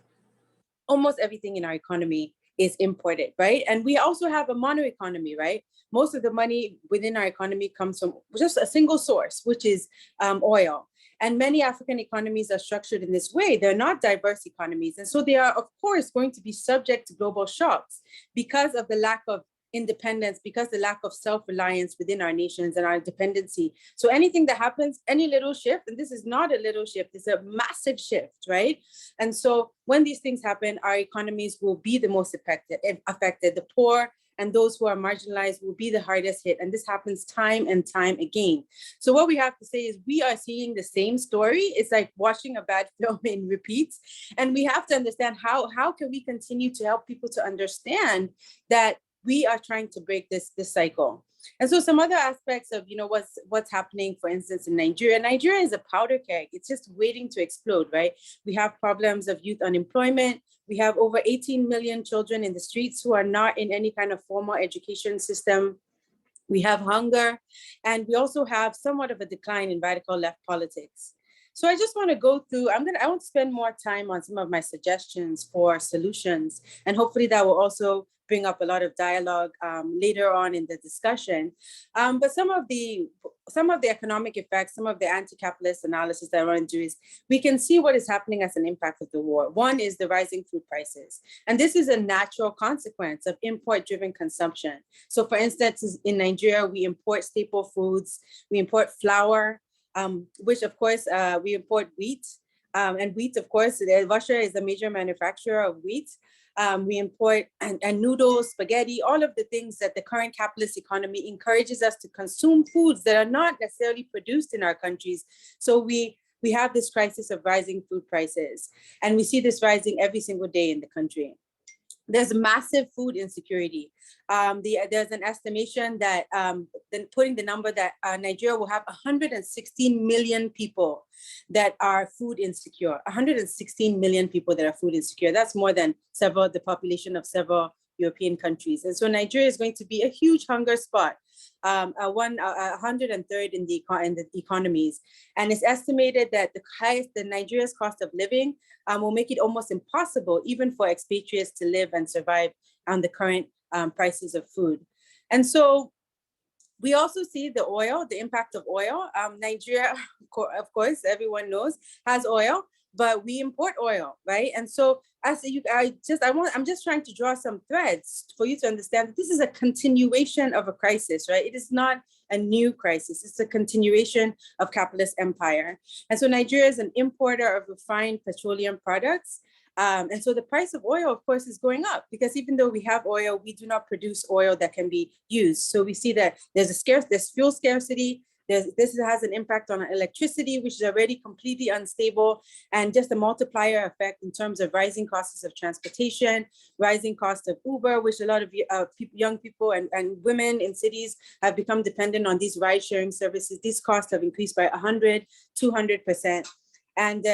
almost everything in our economy is imported, right? And we also have a mono economy, right? Most of the money within our economy comes from just a single source, which is oil. And many African economies are structured in this way. They're not diverse economies. And so they are, of course, going to be subject to global shocks because of the lack of independence, because the lack of self-reliance within our nations and our dependency. So anything that happens, any little shift, and this is not a little shift, it's a massive shift, right? And so when these things happen, our economies will be the most affected. The poor and those who are marginalized will be the hardest hit. And this happens time and time again. So what we have to say is we are seeing the same story. It's like watching a bad film in repeats. And we have to understand how can we continue to help people to understand that we are trying to break this cycle. And so some other aspects of, you know, what's happening, for instance, in Nigeria. Nigeria is a powder keg. It's just waiting to explode, right? We have problems of youth unemployment. We have over 18 million children in the streets who are not in any kind of formal education system. We have hunger, and we also have somewhat of a decline in radical left politics. So I just want to go through, I want to spend more time on some of my suggestions for solutions, and hopefully that will also bring up a lot of dialogue later on in the discussion. But some of the economic effects, some of the anti-capitalist analysis that I want to do is, we can see what is happening as an impact of the war. One is the rising food prices. And this is a natural consequence of import-driven consumption. So for instance, in Nigeria, we import staple foods, we import flour, which of course, we import wheat. And wheat, of course, Russia is a major manufacturer of wheat. We import and noodles, spaghetti, all of the things that the current capitalist economy encourages us to consume foods that are not necessarily produced in our countries. So we have this crisis of rising food prices, and we see this rising every single day in the country. there's massive food insecurity. There's an estimation that putting the number that Nigeria will have 116 million people that are food insecure. 116 million people that are food insecure. That's more than the population of several European countries. And so Nigeria is going to be a huge hunger spot, 103rd in the economies. And it's estimated that the Nigeria's cost of living will make it almost impossible even for expatriates to live and survive on the current prices of food. And so we also see the impact of oil. Nigeria, of course, everyone knows, has oil, but we import oil, right? And so I'm just trying to draw some threads for you to understand that this is a continuation of a crisis, right? It is not a new crisis. It's a continuation of capitalist empire. And so Nigeria is an importer of refined petroleum products. And so the price of oil, of course, is going up because even though we have oil, we do not produce oil that can be used. So we see that there's fuel scarcity. This has an impact on electricity, which is already completely unstable, and just a multiplier effect in terms of rising costs of transportation, rising cost of Uber, which a lot of young people and women in cities have become dependent on these ride-sharing services. These costs have increased by 100, 200%. And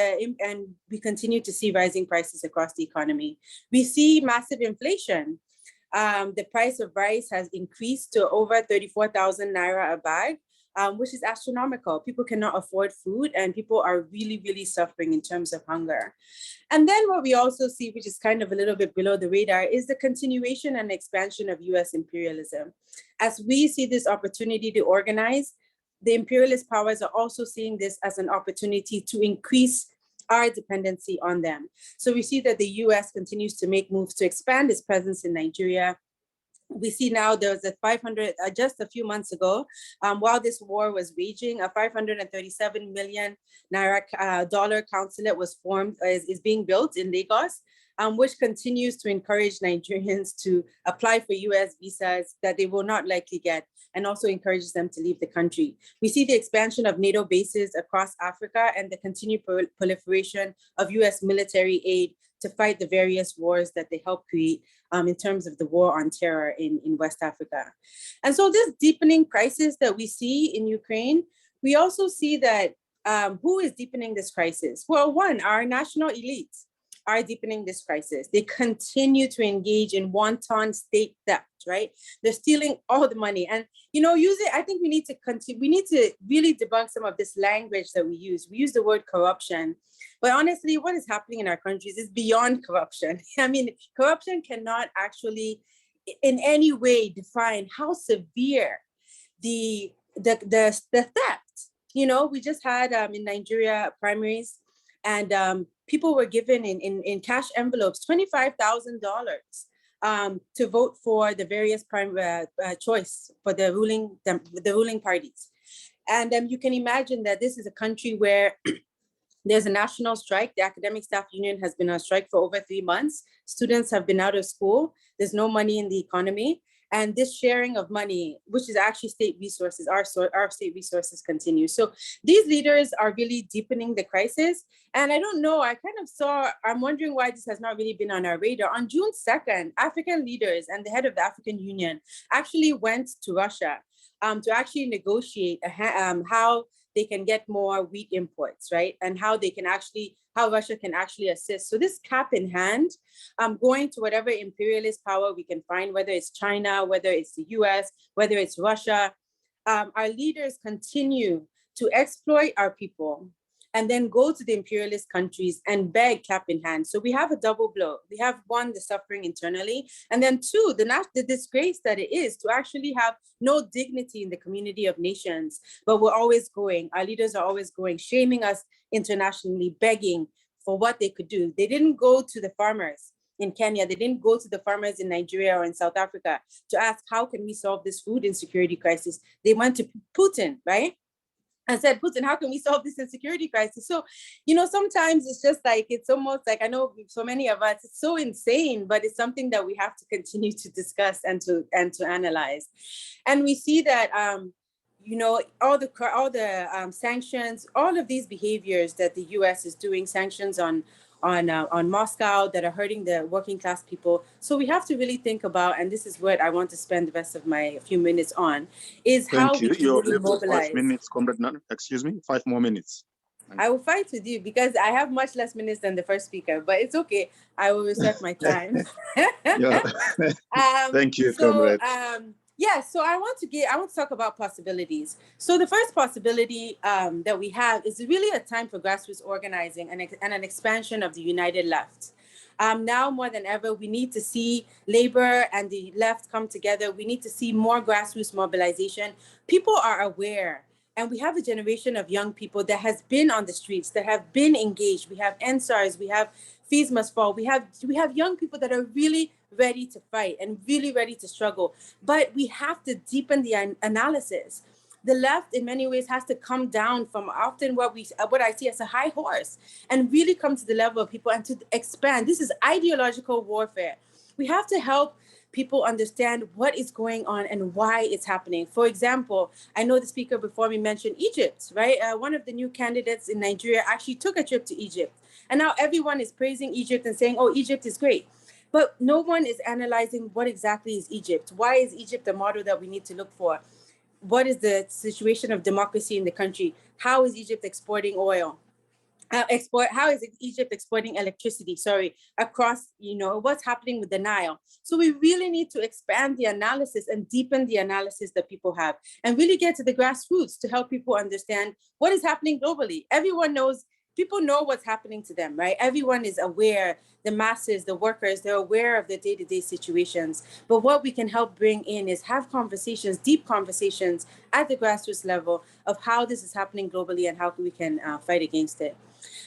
we continue to see rising prices across the economy. We see massive inflation. The price of rice has increased to over 34,000 naira a bag, which is astronomical. People cannot afford food and people are really, really suffering in terms of hunger. And then what we also see, which is kind of a little bit below the radar, is the continuation and expansion of US imperialism. As we see this opportunity to organize, the imperialist powers are also seeing this as an opportunity to increase our dependency on them. So we see that the US continues to make moves to expand its presence in Nigeria. We see now there was a just a few months ago, while this war was raging, a 537 million naira dollar consulate was formed, is being built in Lagos, which continues to encourage Nigerians to apply for US visas that they will not likely get, and also encourages them to leave the country. We see the expansion of NATO bases across Africa and the continued proliferation of US military aid to fight the various wars that they help create in terms of the war on terror in West Africa. And so this deepening crisis that we see in Ukraine, we also see that who is deepening this crisis? Well, one, our national elites are deepening this crisis. They continue to engage in wanton state theft, right? They're stealing all the money. And, I think we need to really debunk some of this language that we use. We use the word corruption, but honestly, what is happening in our countries is beyond corruption. I mean, corruption cannot actually in any way define how severe the theft. We just had in Nigeria primaries, and people were given in cash envelopes $25,000 to vote for the various choice for the ruling parties. And you can imagine that this is a country where there's a national strike. The academic staff union has been on strike for over 3 months. Students have been out of school. There's no money in the economy. And this sharing of money, which is actually state resources, our state resources continue. So these leaders are really deepening the crisis. And I don't know, I'm wondering why this has not really been on our radar. On June 2nd, African leaders and the head of the African Union actually went to Russia to actually negotiate how they can get more wheat imports, right? And how Russia can actually assist. So this cap in hand, going to whatever imperialist power we can find, whether it's China, whether it's the US, whether it's Russia, our leaders continue to exploit our people and then go to the imperialist countries and beg cap in hand. So we have a double blow. We have one, the suffering internally, and then two, the disgrace that it is to actually have no dignity in the community of nations. But we're always going, our leaders are always going, shaming us internationally, begging for what they could do. They didn't go to the farmers in Kenya. They didn't go to the farmers in Nigeria or in South Africa to ask, how can we solve this food insecurity crisis? They went to Putin, right? And said, Putin, how can we solve this insecurity crisis? So, sometimes it's just like, it's almost like, I know so many of us, it's so insane, but it's something that we have to continue to discuss and to analyze. And we see that, all the sanctions, all of these behaviors that the US is doing, sanctions on on Moscow that are hurting the working class people. So we have to really think about, and this is what I want to spend the rest of my few minutes on, is how we can You're really left with 5 mobilize. minutes, Comrade. Excuse me, 5 more minutes. I will fight with you because I have much less minutes than the first speaker, but it's okay. I will respect my time. Yeah. Thank you, Comrade. So I want to talk about possibilities. So the first possibility that we have is really a time for grassroots organizing and an expansion of the united left. Now more than ever, we need to see labor and the left come together. We need to see more grassroots mobilization. People are aware. And we have a generation of young people that has been on the streets, that have been engaged. We have NSARS, we have Fees Must Fall. We have young people that are really ready to fight and really ready to struggle. But we have to deepen the analysis. The left, in many ways, has to come down from often what I see as a high horse and really come to the level of people and to expand. This is ideological warfare. We have to help people understand what is going on and why it's happening. For example, I know the speaker before me mentioned Egypt, right? One of the new candidates in Nigeria actually took a trip to Egypt. And now everyone is praising Egypt and saying, oh, Egypt is great. But no one is analyzing what exactly is Egypt. Why is Egypt the model that we need to look for? What is the situation of democracy in the country? How is Egypt exporting oil? How is Egypt exporting electricity, across, what's happening with the Nile? So we really need to expand the analysis and deepen the analysis that people have and really get to the grassroots to help people understand what is happening globally. Everyone knows, people know what's happening to them, right? Everyone is aware, the masses, the workers, they're aware of their day-to-day situations. But what we can help bring in is have conversations, deep conversations at the grassroots level of how this is happening globally and how we can fight against it.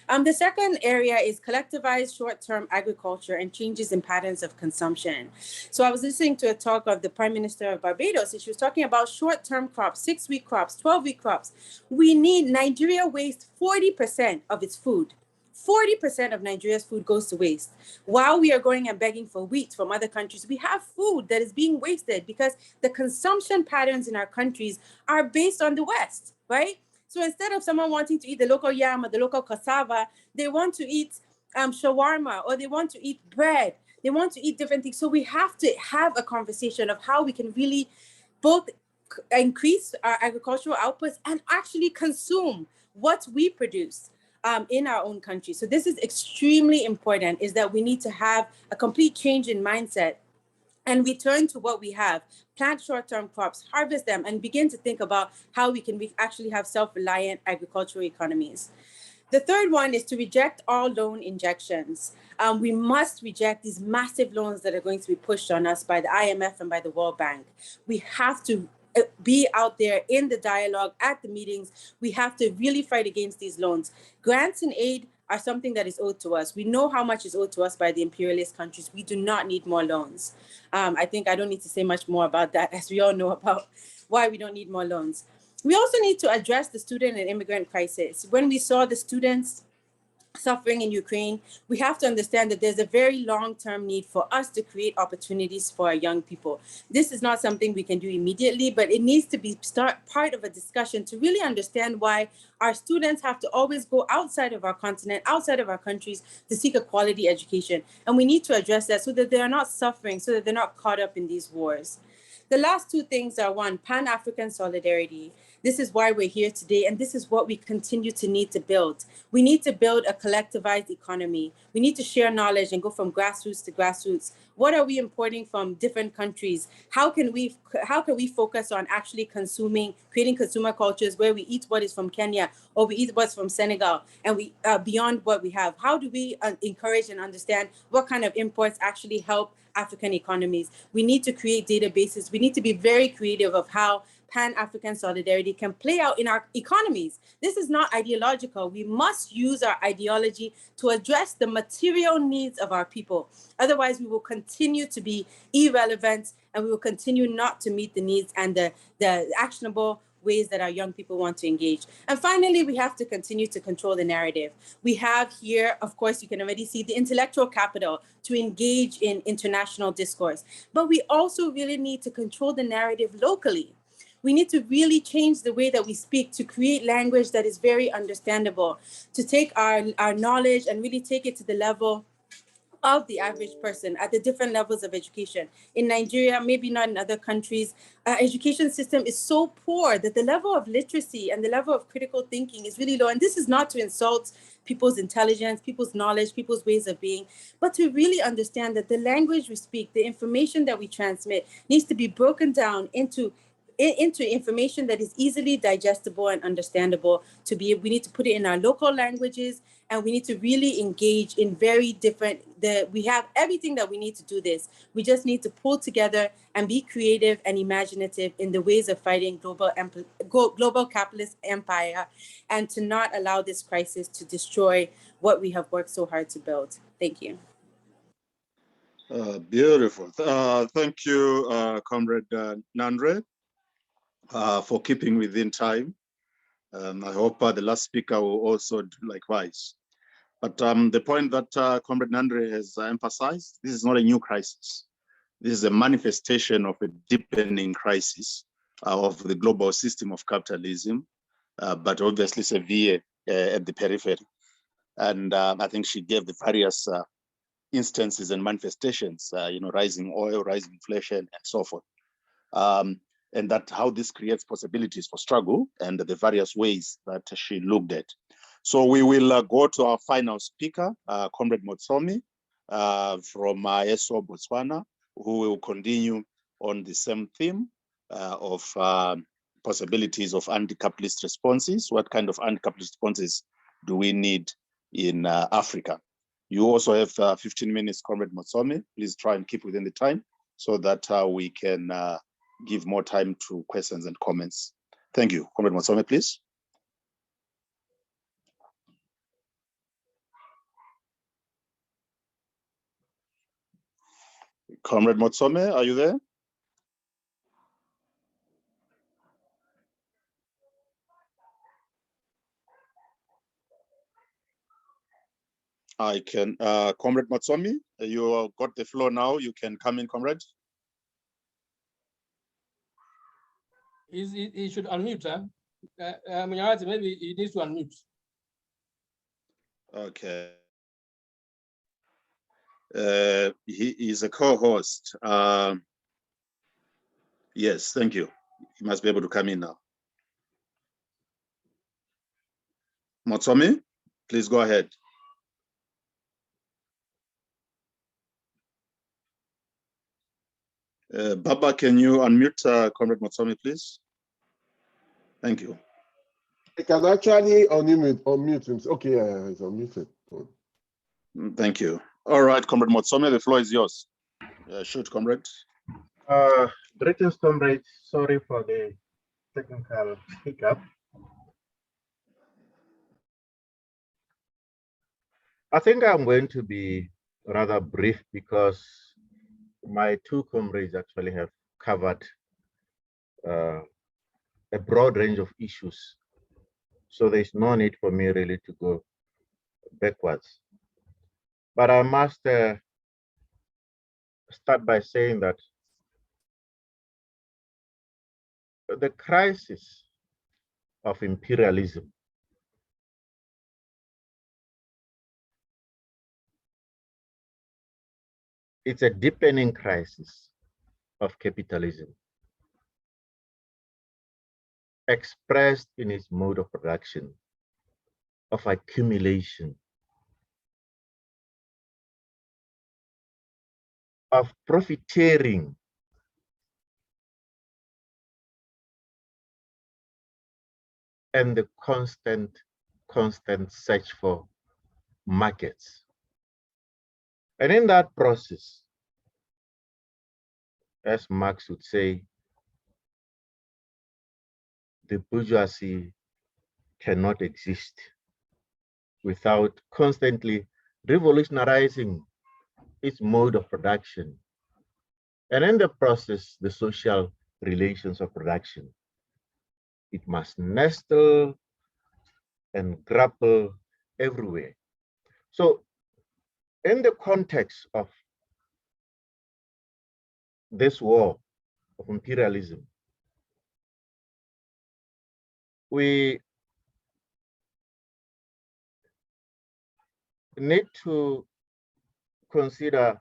The second area is collectivized short-term agriculture and changes in patterns of consumption. So I was listening to a talk of the Prime Minister of Barbados, and she was talking about short-term crops, 6-week crops, 12-week crops. Nigeria wastes 40% of its food. 40% of Nigeria's food goes to waste. While we are going and begging for wheat from other countries, we have food that is being wasted because the consumption patterns in our countries are based on the West, right? So instead of someone wanting to eat the local yam or the local cassava, they want to eat shawarma, or they want to eat bread. They want to eat different things. So we have to have a conversation of how we can really both increase our agricultural outputs and actually consume what we produce in our own country. So this is extremely important, is that we need to have a complete change in mindset and return to what we have, plant short-term crops, harvest them, and begin to think about how we can actually have self-reliant agricultural economies. The third one is to reject all loan injections. We must reject these massive loans that are going to be pushed on us by the IMF and by the World Bank. We have to be out there in the dialogue, at the meetings. We have to really fight against these loans. Grants and aid are something that is owed to us. We know how much is owed to us by the imperialist countries. We do not need more loans. I think I don't need to say much more about that, as we all know about why we don't need more loans. We also need to address the student and immigrant crisis. When we saw the students suffering in Ukraine, we have to understand that there's a very long-term need for us to create opportunities for our young people. This is not something we can do immediately, but it needs to be part of a discussion to really understand why our students have to always go outside of our continent, outside of our countries, to seek a quality education. And we need to address that so that they are not suffering, so that they're not caught up in these wars. The last two things are, one, Pan-African solidarity. This is why we're here today, and this is what we continue to need to build. We need to build a collectivized economy. We need to share knowledge and go from grassroots to grassroots. What are we importing from different countries? How can we focus on actually creating consumer cultures where we eat what is from Kenya, or we eat what's from Senegal, and we beyond what we have? How do we encourage and understand what kind of imports actually help African economies? We need to create databases. We need to be very creative of how Pan-African solidarity can play out in our economies. This is not ideological. We must use our ideology to address the material needs of our people. Otherwise, we will continue to be irrelevant, and we will continue not to meet the needs and the actionable ways that our young people want to engage. And finally, we have to continue to control the narrative. We have here, of course, you can already see the intellectual capital to engage in international discourse, but we also really need to control the narrative locally. We need to really change the way that we speak to create language that is very understandable, to take our knowledge and really take it to the level of the average person at the different levels of education. In Nigeria, maybe not in other countries, our education system is so poor that the level of literacy and the level of critical thinking is really low. And this is not to insult people's intelligence, people's knowledge, people's ways of being, but to really understand that the language we speak, the information that we transmit needs to be broken down into information that is easily digestible and understandable. We need to put it in our local languages, and we need to really engage in very different, we have everything that we need to do this. We just need to pull together and be creative and imaginative in the ways of fighting global capitalist empire, and to not allow this crisis to destroy what we have worked so hard to build. Thank you. Beautiful. Thank you, Comrade Nandre, for keeping within time. I hope the last speaker will also do likewise. But the point that Comrade Nandre has emphasized, this is not a new crisis. This is a manifestation of a deepening crisis of the global system of capitalism, but obviously severe at the periphery. And I think she gave the various instances and manifestations, rising oil, rising inflation, and so forth. And that how this creates possibilities for struggle and the various ways that she looked at. So we will go to our final speaker, Comrade Motsomi from ESO Botswana, who will continue on the same theme of possibilities of anti-capitalist responses. What kind of anti-capitalist responses do we need in Africa? You also have 15 minutes, Comrade Motsomi. Please try and keep within the time so that we can give more time to questions and comments. Thank you. Comrade Motsomi, please. Comrade Motsomi, are you there? I can, Comrade Motsomi, you got the floor now. You can come in, Comrade. He should unmute, huh? Maybe he needs to unmute. Okay. He is a co-host. Yes, thank you. He must be able to come in now. Motsomi, please go ahead. Baba, can you unmute Comrade Motsomi, please? Thank you. I can actually unmute him. Okay, it's unmuted. Thank you. All right, Comrade Motsomi, the floor is yours. Shoot, Comrade. Greetings, comrades. Sorry for the technical hiccup. I think I'm going to be rather brief because my two comrades actually have covered a broad range of issues. So there's no need for me really to go backwards. But I must start by saying that the crisis of imperialism it's a deepening crisis of capitalism expressed in its mode of production, of accumulation, of profiteering, and the constant search for markets. And in that process, as Marx would say, the bourgeoisie cannot exist without constantly revolutionizing its mode of production. And in the process, the social relations of production. It must nestle and grapple everywhere. So in the context of this war of imperialism, we need to consider,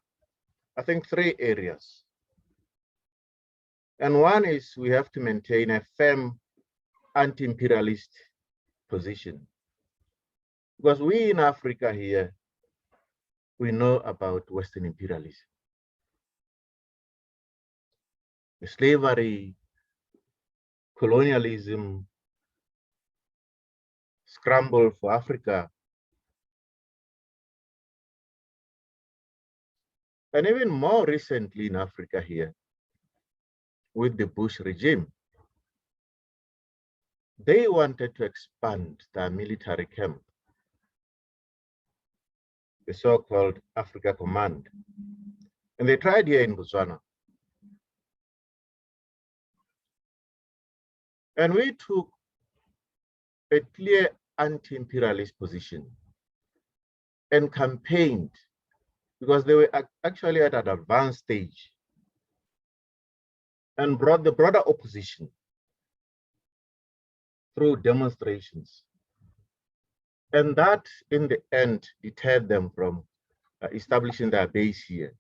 I think, 3 areas. And one is we have to maintain a firm anti-imperialist position. Because we in Africa here, we know about Western imperialism. The slavery, colonialism, scramble for Africa, and even more recently in Africa here, with the Bush regime, they wanted to expand their military camp, the so-called Africa Command. And they tried here in Botswana. And we took a clear anti-imperialist position and campaigned, because they were actually at an advanced stage, and brought the broader opposition through demonstrations. And that, in the end, deterred them from establishing their base here.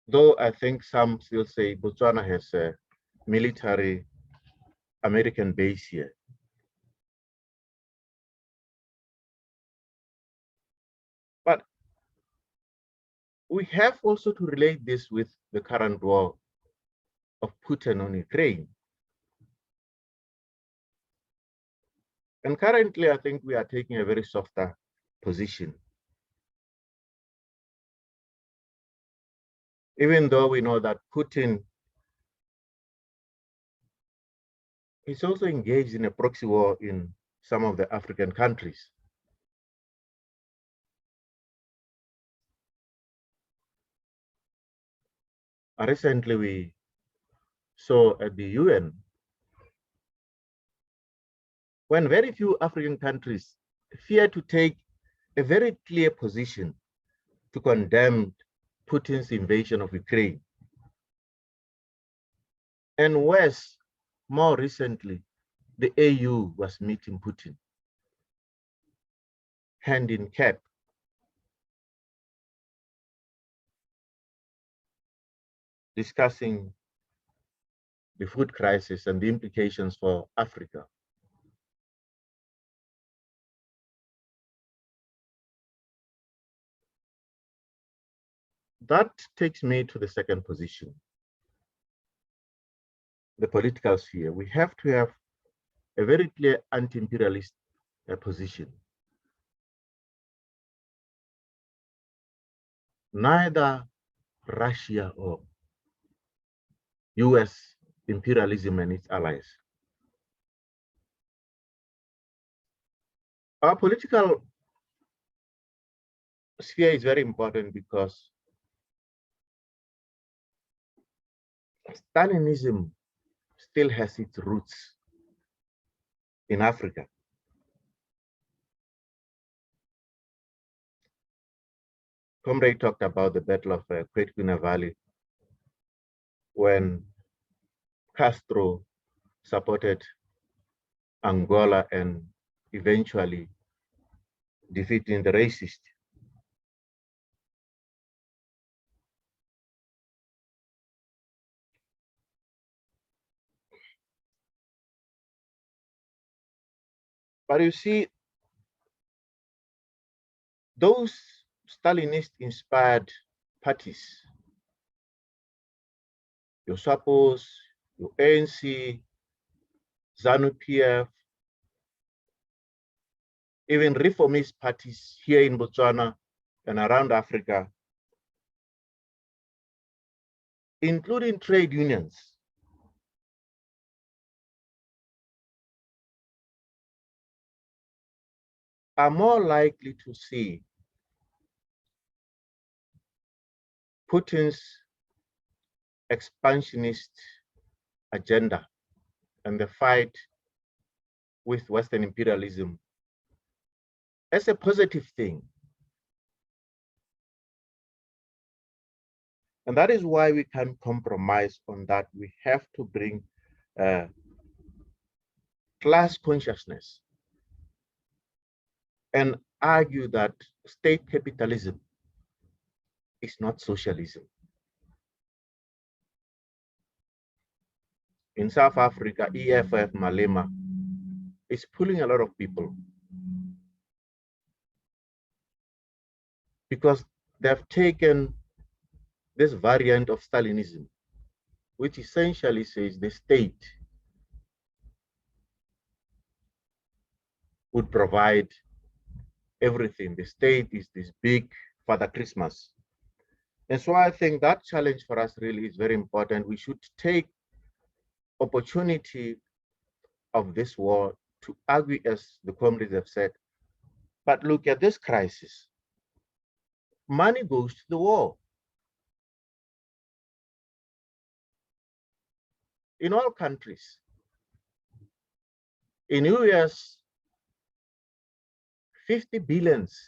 Though I think some still say Botswana has a military American base here. But we have also to relate this with the current war of Putin on Ukraine. And currently, I think we are taking a very softer position. Even though we know that Putin is also engaged in a proxy war in some of the African countries. Recently, we saw at the UN, when very few African countries fear to take a very clear position to condemn Putin's invasion of Ukraine. And worse, more recently, the AU was meeting Putin, hand in cap. Discussing the food crisis and the implications for Africa. That takes me to the second position, the political sphere. We have to have a very clear anti-imperialist position. Neither Russia or US imperialism and its allies. Our political sphere is very important because Stalinism still has its roots in Africa. Comrade talked about the Battle of Quetquina Valley, when Castro supported Angola and eventually defeating the racist. But you see, those Stalinist-inspired parties, your SWAPOs, your ANC, ZANU-PF, even reformist parties here in Botswana and around Africa, including trade unions, are more likely to see Putin's expansionist agenda and the fight with Western imperialism as a positive thing. And that is why we can't compromise on that. We have to bring class consciousness and argue that state capitalism is not socialism. In South Africa, EFF Malema is pulling a lot of people because they've taken this variant of Stalinism, which essentially says the state would provide everything. The state is this big Father Christmas. And so I think that challenge for us really is very important. We should take opportunity of this war to argue, as the comrades have said, but look at this crisis. Money goes to the war. In all countries. In US, 50 billions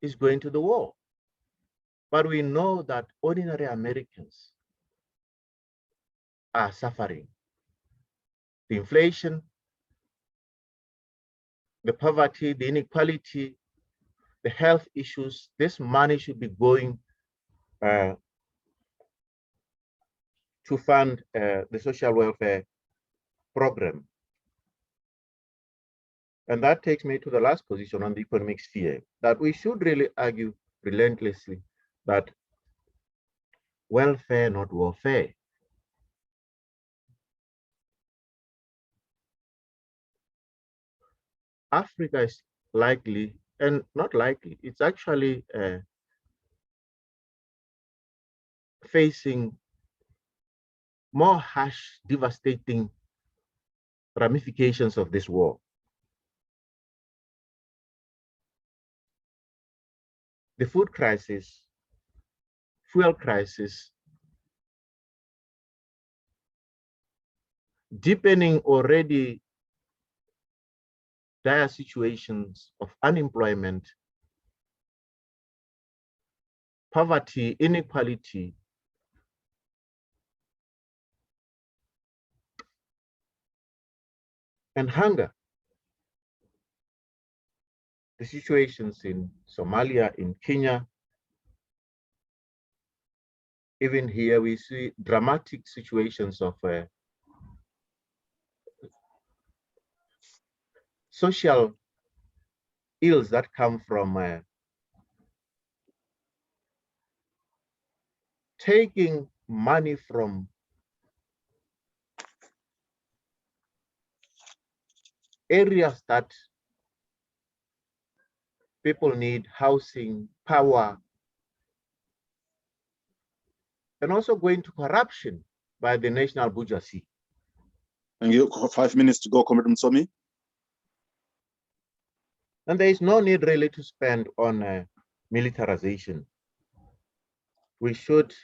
is going to the war. But we know that ordinary Americans are suffering. The inflation, the poverty, the inequality, the health issues, this money should be going to fund the social welfare program. And that takes me to the last position on the economic sphere, that we should really argue relentlessly that welfare, not warfare. Africa is likely, and not likely, it's actually facing more harsh, devastating ramifications of this war. The food crisis, fuel crisis, deepening already dire situations of unemployment, poverty, inequality, and hunger. The situations in Somalia, in Kenya, even here we see dramatic situations of social ills that come from taking money from areas that people need, housing, power, and also going to corruption by the national bourgeoisie. And you 5 minutes to go, Comrade Msomi. And there is no need really to spend on militarization. We should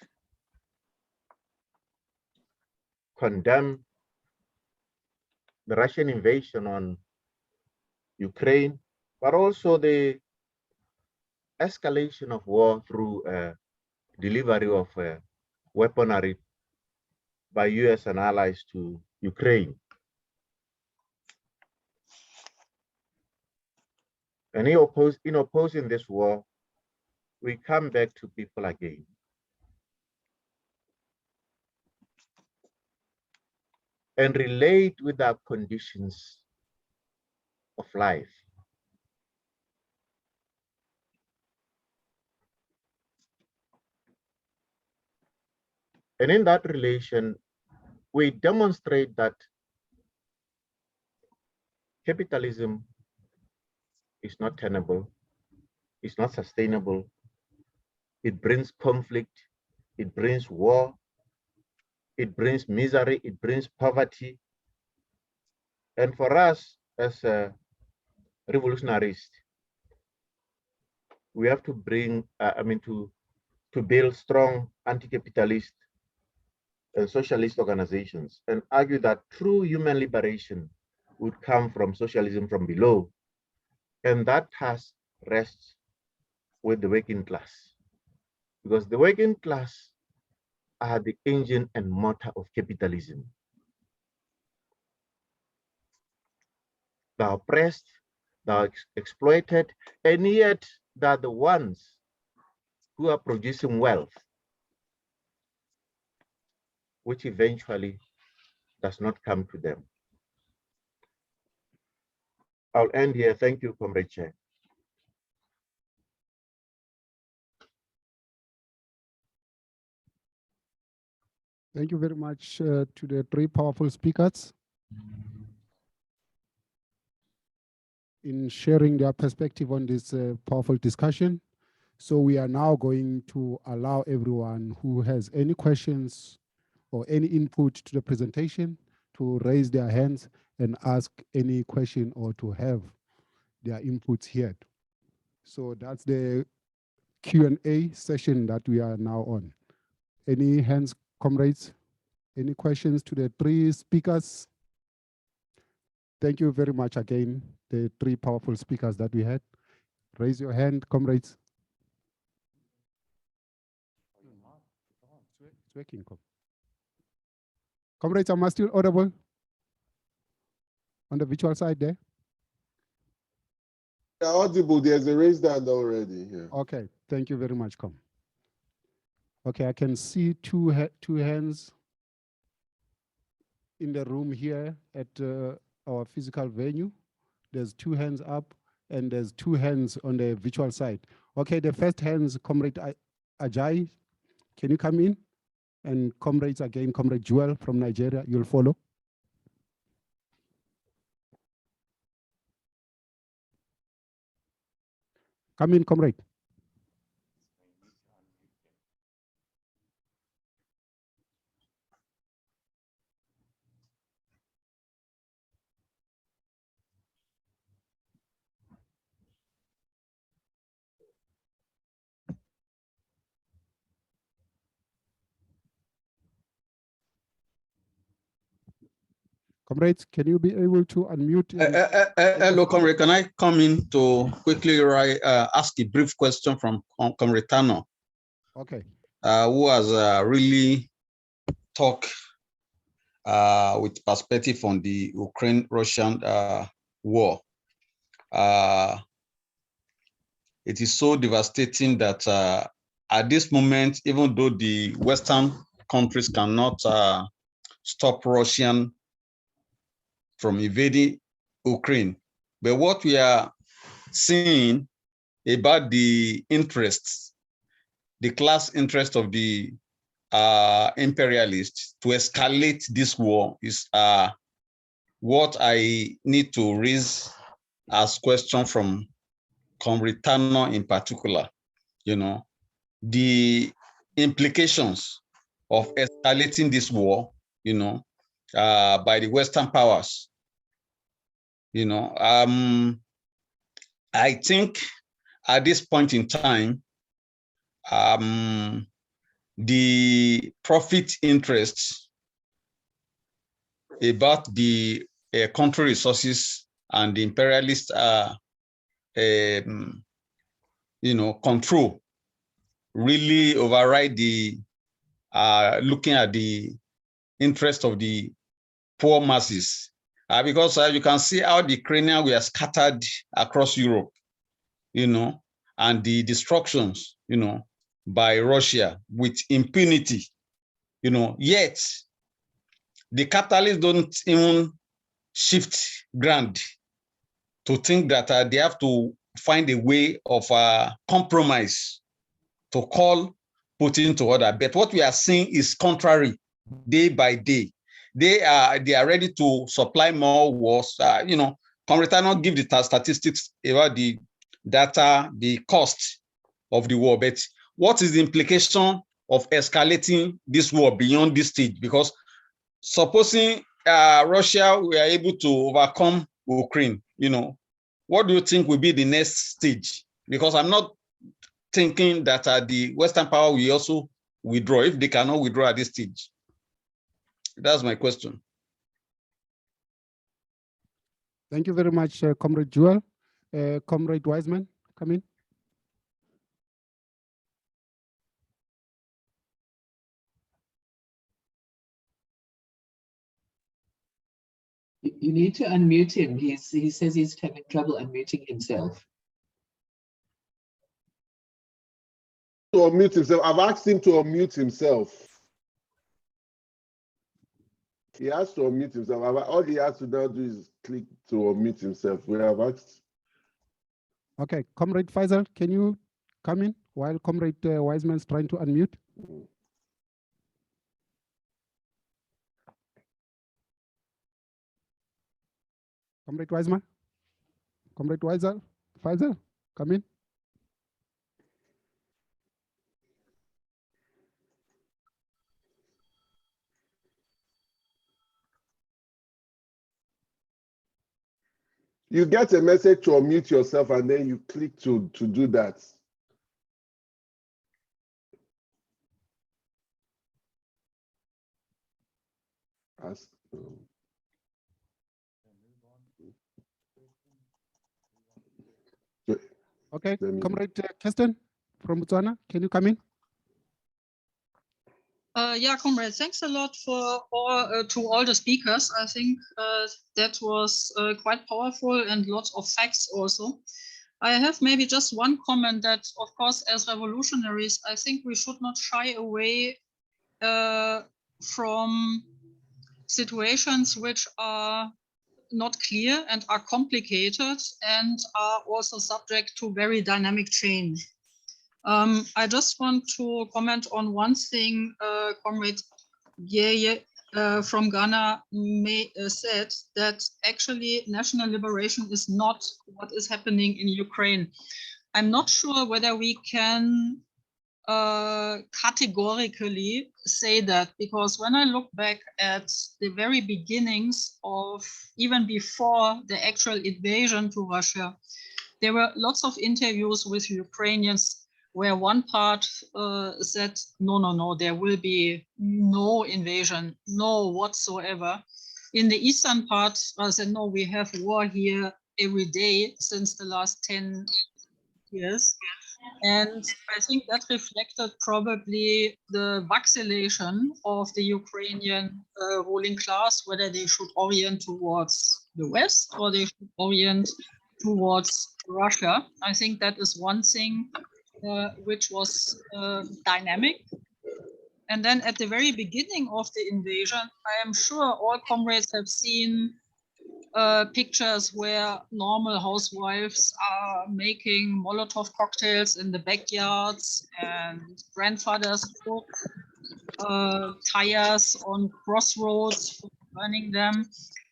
condemn the Russian invasion on Ukraine, but also the escalation of war through delivery of weaponry by US and allies to Ukraine. And in opposing this war, we come back to people again. And relate with our conditions of life. And in that relation, we demonstrate that capitalism is not tenable, it's not sustainable, it brings conflict, it brings war, it brings misery, it brings poverty. And for us as revolutionaries, we have to bring, to build strong anti-capitalist and socialist organizations and argue that true human liberation would come from socialism from below. And that task rests with the working class, because the working class are the engine and motor of capitalism. the oppressed, the exploited, and yet they're the ones who are producing wealth, which eventually does not come to them. I'll end here. Thank you, Comrade Chair. Thank you very much to the three powerful speakers in sharing their perspective on this powerful discussion. So we are now going to allow everyone who has any questions or any input to the presentation to raise their hands and ask any question or to have their inputs here. So that's the Q&A session that we are now on. Any hands, comrades? Any questions to the three speakers? Thank you very much again, the three powerful speakers that we had. Raise your hand, comrades. It's working. Comrades, am I still audible? On the virtual side there? They're audible. There's a raised hand already here. Okay, thank you very much, Com. Okay, I can see two hands in the room here at our physical venue. There's two hands up and there's two hands on the virtual side. Okay, the first hands, Comrade Ajay, can you come in? And comrades again, Comrade Jewel from Nigeria, you'll follow. Come in, comrade. Comrades, can you be able to unmute? Hello, comrade. Can I come in to quickly ask a brief question from Comrade Tano? Okay. Who has really talked with perspective on the Ukraine-Russian war. It is so devastating that at this moment, even though the Western countries cannot stop Russian from invading Ukraine. But what we are seeing about the interests, the class interest of the imperialists to escalate this war is what I need to raise as question from Comrade Tano in particular. You know, the implications of escalating this war, you know, by the Western powers. You know, I think at this point in time, the profit interests about the country resources and the imperialist, you know, control really override the looking at the interest of the poor masses. Because you can see how the Ukrainians were scattered across Europe, you know, and the destructions, you know, by Russia with impunity, you know, yet the capitalists don't even shift ground to think that they have to find a way of compromise to call Putin to order. But what we are seeing is contrary day by day. They are ready to supply more wars. You know, Comrade Tano give the statistics about the data, the cost of the war. But what is the implication of escalating this war beyond this stage? Because supposing Russia were able to overcome Ukraine, you know, what do you think will be the next stage? Because I'm not thinking that the Western power will also withdraw if they cannot withdraw at this stage. That's my question. Thank you very much, Comrade Jewel. Comrade Wiseman, come in. You need to unmute him. He says he's having trouble unmuting himself. To unmute himself. I've asked him to unmute himself. He has to unmute himself. All he has to now do is click to unmute himself. We have asked. Okay, Comrade Faisal, can you come in while Comrade Wiseman is trying to unmute? Comrade Wiseman? Comrade Faisal, come in. You get a message to unmute yourself and then you click to do that. Okay, Comrade Kirsten from Botswana, can you come in? Yeah, comrade, thanks a lot for to all the speakers. I think that was quite powerful and lots of facts also. I have maybe just one comment that, of course, as revolutionaries, I think we should not shy away from situations which are not clear and are complicated and are also subject to very dynamic change. I just want to comment on one thing Comrade Yeye from Ghana said, that actually national liberation is not what is happening in Ukraine. I'm not sure whether we can categorically say that, because when I look back at the very beginnings of, even before the actual invasion to Russia, there were lots of interviews with Ukrainians where one part said, no, there will be no invasion, no whatsoever. In the eastern part, said, no, we have war here every day since the last 10 years. And I think that reflected probably the vacillation of the Ukrainian ruling class, whether they should orient towards the West or they should orient towards Russia. I think that is one thing which was dynamic. And then at the very beginning of the invasion, I am sure all comrades have seen pictures where normal housewives are making Molotov cocktails in the backyards and grandfathers put tires on crossroads for burning them.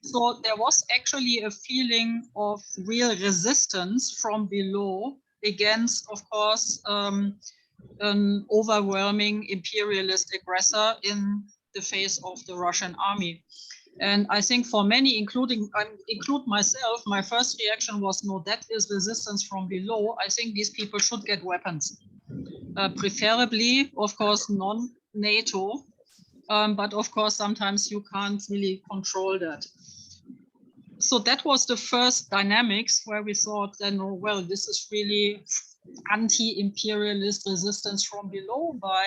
So there was actually a feeling of real resistance from below against, of course, an overwhelming imperialist aggressor in the face of the Russian army. And I think for many, include myself, my first reaction was, no, that is resistance from below. I think these people should get weapons, preferably, of course, non-NATO. But of course, sometimes you can't really control that. So that was the first dynamics where we thought, then, oh, well, this is really anti-imperialist resistance from below by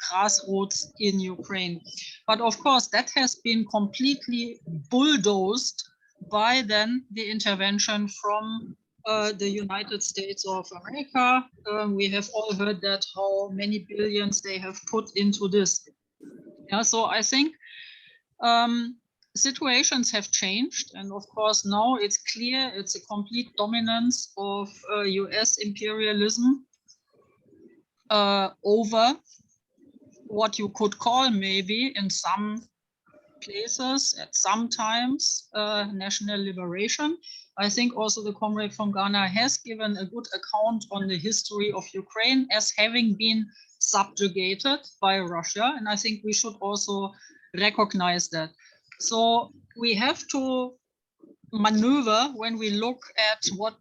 grassroots in Ukraine. But of course, that has been completely bulldozed by then the intervention from the United States of America. We have all heard that how many billions they have put into this. Yeah, so I think situations have changed. And of course, now it's clear it's a complete dominance of US imperialism over what you could call maybe in some places at some times national liberation. I think also the comrade from Ghana has given a good account on the history of Ukraine as having been subjugated by Russia. And I think we should also recognize that. So we have to maneuver when we look at what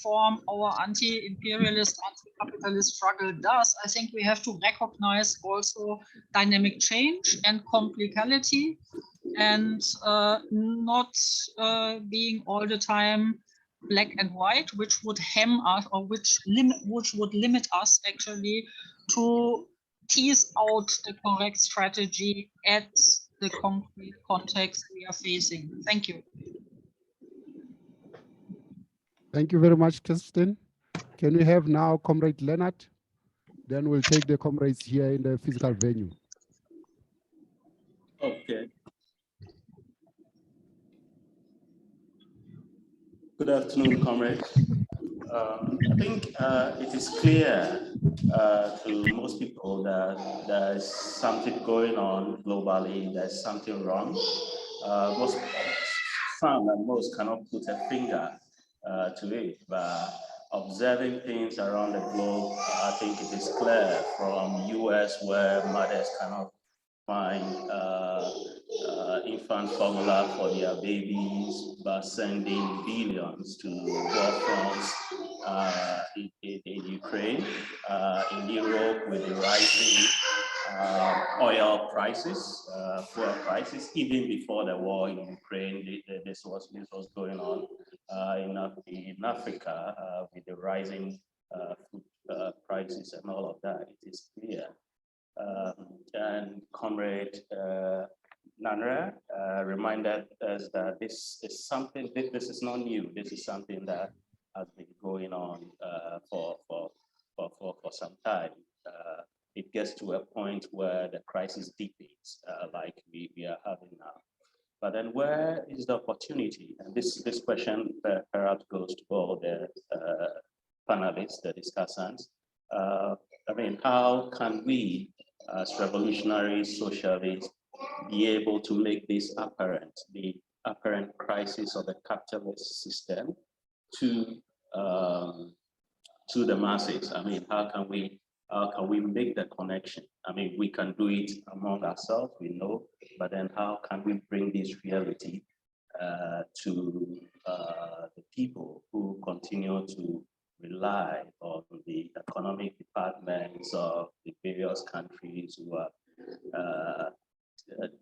form our anti-imperialist, anti-capitalist struggle does. I think we have to recognize also dynamic change and complicality, and not being all the time black and white, which would hem us, or which would limit us actually to tease out the correct strategy at the concrete context we are facing. Thank you. Thank you very much, Kirsten. Can we have now Comrade Leonard? Then we'll take the comrades here in the physical venue. Okay. Good afternoon, comrades. I think it is clear to most people that there's something going on globally, there's something wrong. Some and most cannot put a finger to it, but observing things around the globe, I think it is clear from US where mothers cannot find infant formula for their babies, but sending billions to war fronts in Ukraine, in Europe with the rising oil prices, fuel prices. Even before the war in Ukraine, this was going on in Africa with the rising food prices and all of that. It is clear. And Comrade Nanra reminded us that this is something, this is not new. This is something that has been going on for some time. It gets to a point where the crisis deepens, like we are having now. But then where is the opportunity? And this question perhaps goes to all the panelists, the discussants. I mean, how can we, as revolutionary socialists, be able to make this apparent, the apparent crisis of the capitalist system to the masses? I mean, how can we make the connection? I mean, we can do it among ourselves, we know, but then how can we bring this reality to the people who continue to rely on the economic departments of the various countries who are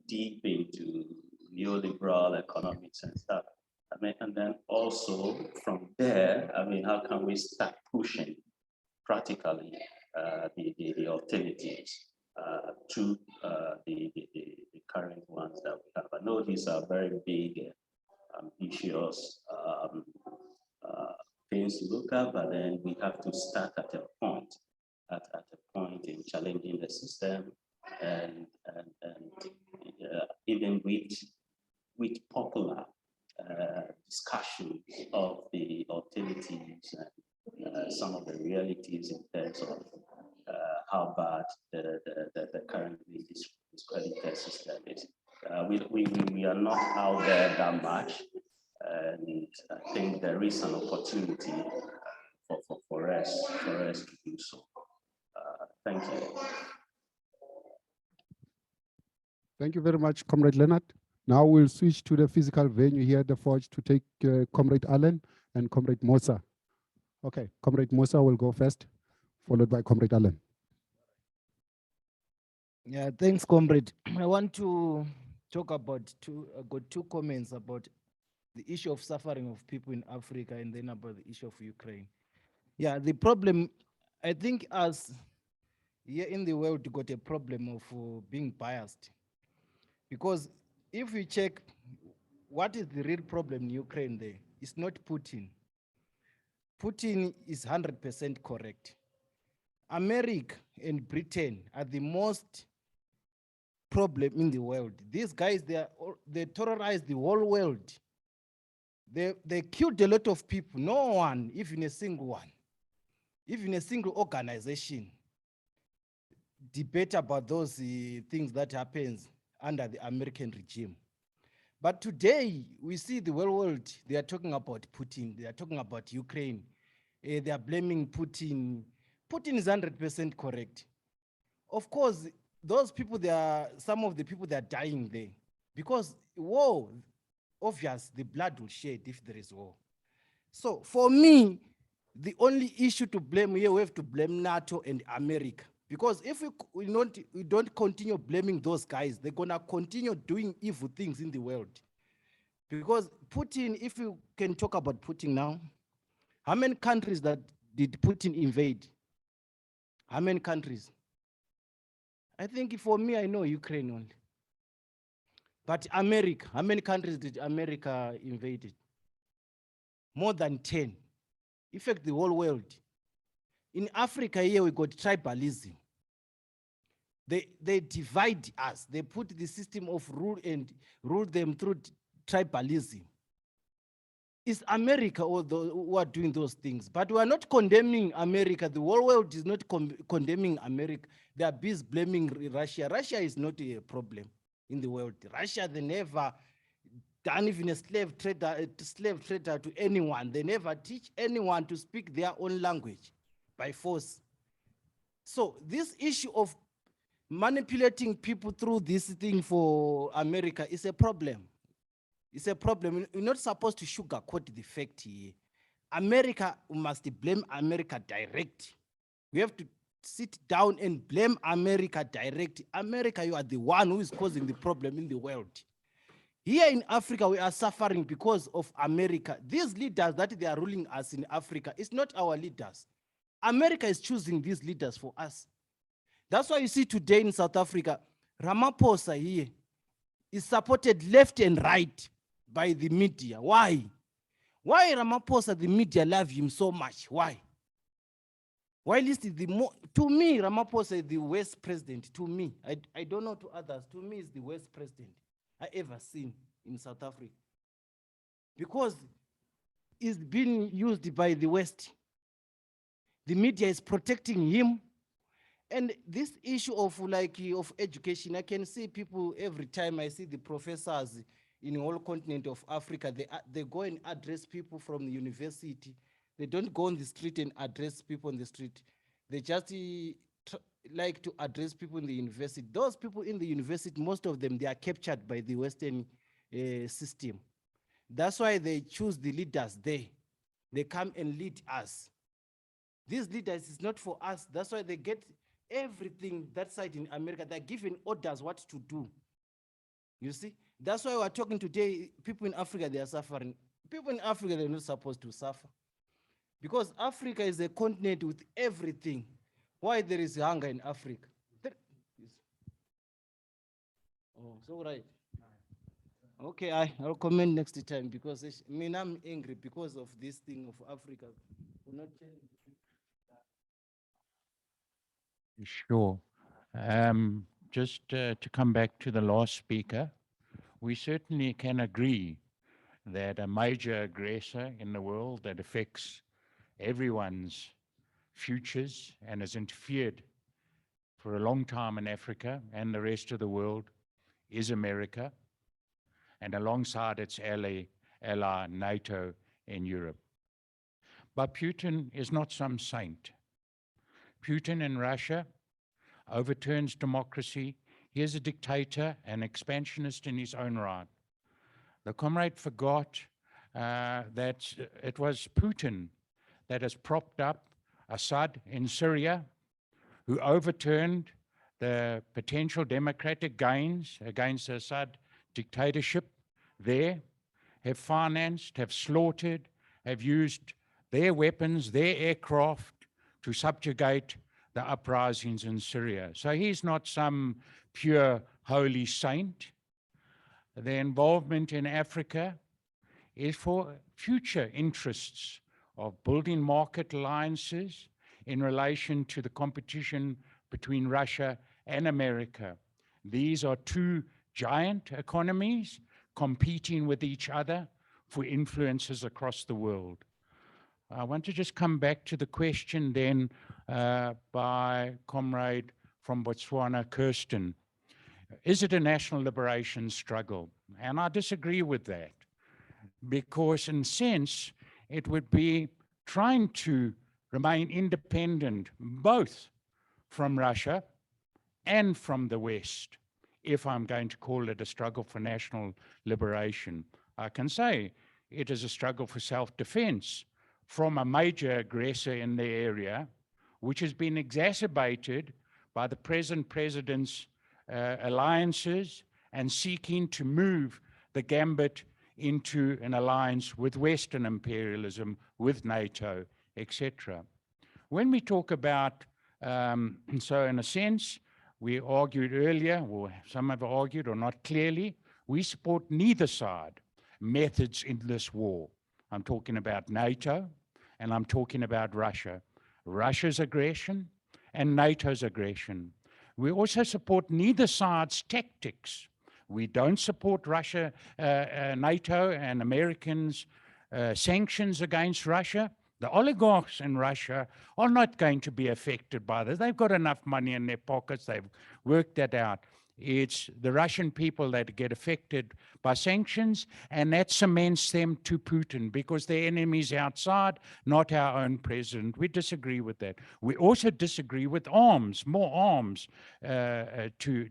deep into neoliberal economics and stuff. I mean, and then also from there, I mean, how can we start pushing practically the alternatives to the current ones that we have? I know these are very big, ambitious things to look at, but then we have to start at a point, in challenging the system, and even with popular discussions of the alternatives and some of the realities in terms of how bad the currently discredited system is. We are not out there that much, and I think there is an opportunity for us to do so. Thank you. Thank you very much, Comrade Leonard. Now we'll switch to the physical venue here at the Forge to take Comrade Allen and Comrade Mosa. Okay, Comrade Mosa will go first, followed by Comrade Allen. Yeah, thanks, Comrade. I want to talk about got two comments about the issue of suffering of people in Africa and then about the issue of Ukraine. Yeah, the problem, I think as here in the world, we got a problem of being biased. Because if we check what is the real problem in Ukraine there, it's not Putin. Putin is 100% correct. America and Britain are the most problem in the world. These guys, they terrorize the whole world. They killed a lot of people. No one, even a single one, even a single organization, debate about those things that happens under the American regime. But today, we see the whole world, they are talking about Putin, they are talking about Ukraine, they are blaming Putin. Putin is 100% correct. Of course, those people, some of the people that are dying there, because war, obvious, the blood will shed if there is war. So for me, the only issue to blame here, we have to blame NATO and America. Because if we don't continue blaming those guys, they're gonna continue doing evil things in the world. Because Putin, if you can talk about Putin now, how many countries that did Putin invade? How many countries? I think for me, I know Ukraine only. But America, how many countries did America invade? More than 10. In fact, the whole world. In Africa here, we got tribalism. They divide us. They put the system of rule and rule them through tribalism. It's America who are doing those things. But we are not condemning America. The whole world is not condemning America. They are busy blaming Russia. Russia is not a problem in the world. Russia, they never done even a slave trader to anyone. They never teach anyone to speak their own language by force. So this issue of manipulating people through this thing for America is a problem. It's a problem. We're not supposed to sugarcoat the fact here. America, we must blame America direct. We have to sit down and blame America direct. America, you are the one who is causing the problem in the world. Here in Africa, we are suffering because of America. These leaders that they are ruling us in Africa, it's not our leaders. America is choosing these leaders for us. That's why you see today in South Africa, Ramaphosa here is supported left and right by the media. Why? Why Ramaphosa, the media love him so much? Why? Why list the more, to me, Ramaphosa is the worst president, to me. I don't know to others, to me is the worst president I ever seen in South Africa. Because it's being used by the West. The media is protecting him. And this issue of of education, I can see people every time I see the professors in the whole continent of Africa, they go and address people from the university. They don't go on the street and address people on the street. They just like to address people in the university. Those people in the university, most of them, they are captured by the Western system. That's why they choose the leaders there. They come and lead us. These leaders is not for us. That's why they get everything that side in America. They're given orders what to do. You see? That's why we're talking today, people in Africa, they are suffering. People in Africa, they're not supposed to suffer. Because Africa is a continent with everything. Why there is hunger in Africa? Oh, so right. Okay, I'll comment next time because I mean, I'm angry because of this thing of Africa. We're not changing. Sure. Just to come back to the last speaker, we certainly can agree that a major aggressor in the world that affects everyone's futures and has interfered for a long time in Africa and the rest of the world is America, and alongside its ally NATO in Europe. But Putin is not some saint. Putin in Russia overturns democracy. He is a dictator and expansionist in his own right. The comrade forgot that it was Putin that has propped up Assad in Syria, who overturned the potential democratic gains against the Assad dictatorship there, have financed, have slaughtered, have used their weapons, their aircraft to subjugate the uprisings in Syria. So he's not some pure holy saint. The involvement in Africa is for future interests of building market alliances in relation to the competition between Russia and America. These are two giant economies competing with each other for influences across the world. I want to just come back to the question then by comrade from Botswana, Kirsten. Is it a national liberation struggle? And I disagree with that, because in a sense, it would be trying to remain independent both from Russia and from the West, if I'm going to call it a struggle for national liberation. I can say it is a struggle for self-defense from a major aggressor in the area, which has been exacerbated by the present president's alliances and seeking to move the gambit into an alliance with Western imperialism, with NATO, etc. When we talk about, so in a sense, we argued earlier, or some have argued, or not clearly, We support neither side methods in this war. I'm talking about NATO and I'm talking about Russia. Russia's aggression and NATO's aggression. We also support neither side's tactics. We don't support Russia, NATO and Americans' sanctions against Russia. The oligarchs in Russia are not going to be affected by this. They've got enough money in their pockets. They've worked that out. It's the Russian people that get affected by sanctions, and that cements them to Putin because their enemy's outside, not our own president. We disagree with that. We also disagree with arms, more arms to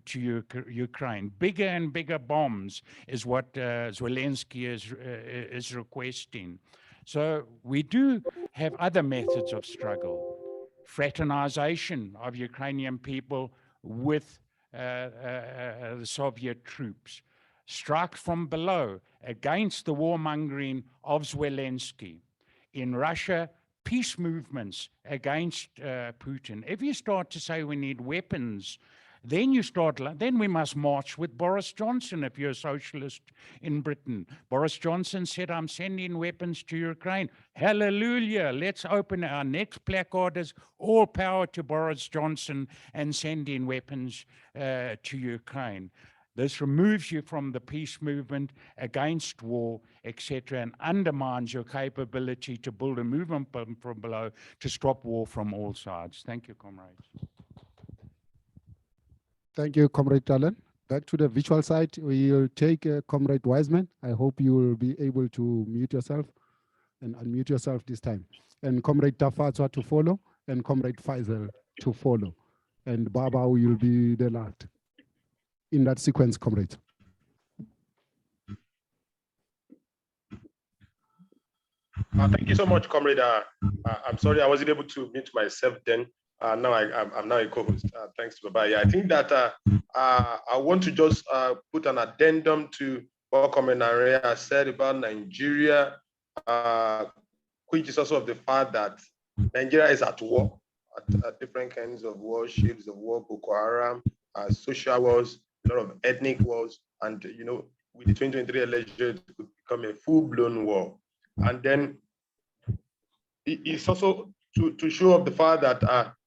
Ukraine. Bigger and bigger bombs is what Zelensky is requesting. So we do have other methods of struggle. Fraternization of Ukrainian people with the Soviet troops. Strike from below against the warmongering of Zelensky. In Russia, peace movements against Putin. If you start to say we need weapons, then we must march with Boris Johnson if you're a socialist in Britain. Boris Johnson said, I'm sending weapons to Ukraine. Hallelujah. Let's open our next placard as all power to Boris Johnson and sending weapons to Ukraine. This removes you from the peace movement against war, etc., and undermines your capability to build a movement from below to stop war from all sides. Thank you, comrades. Thank you, Comrade Talon. Back to the visual side, we'll take Comrade Wiseman. I hope you will be able to mute yourself and unmute yourself this time. And Comrade Tafatwa to follow, and Comrade Faisal to follow. And Baba will be the last. In that sequence, comrade. Thank you so much, comrade. I'm sorry I wasn't able to mute myself then. Now I'm now a co-host. Thanks, Baba. Yeah, I think that I want to just put an addendum to what Comrade Narea said about Nigeria, which is also of the fact that Nigeria is at war, at different kinds of wars, shades of war, Boko Haram, social wars, a lot of ethnic wars, and with the 2023 election, it could become a full-blown war. And then it's also to show up the fact that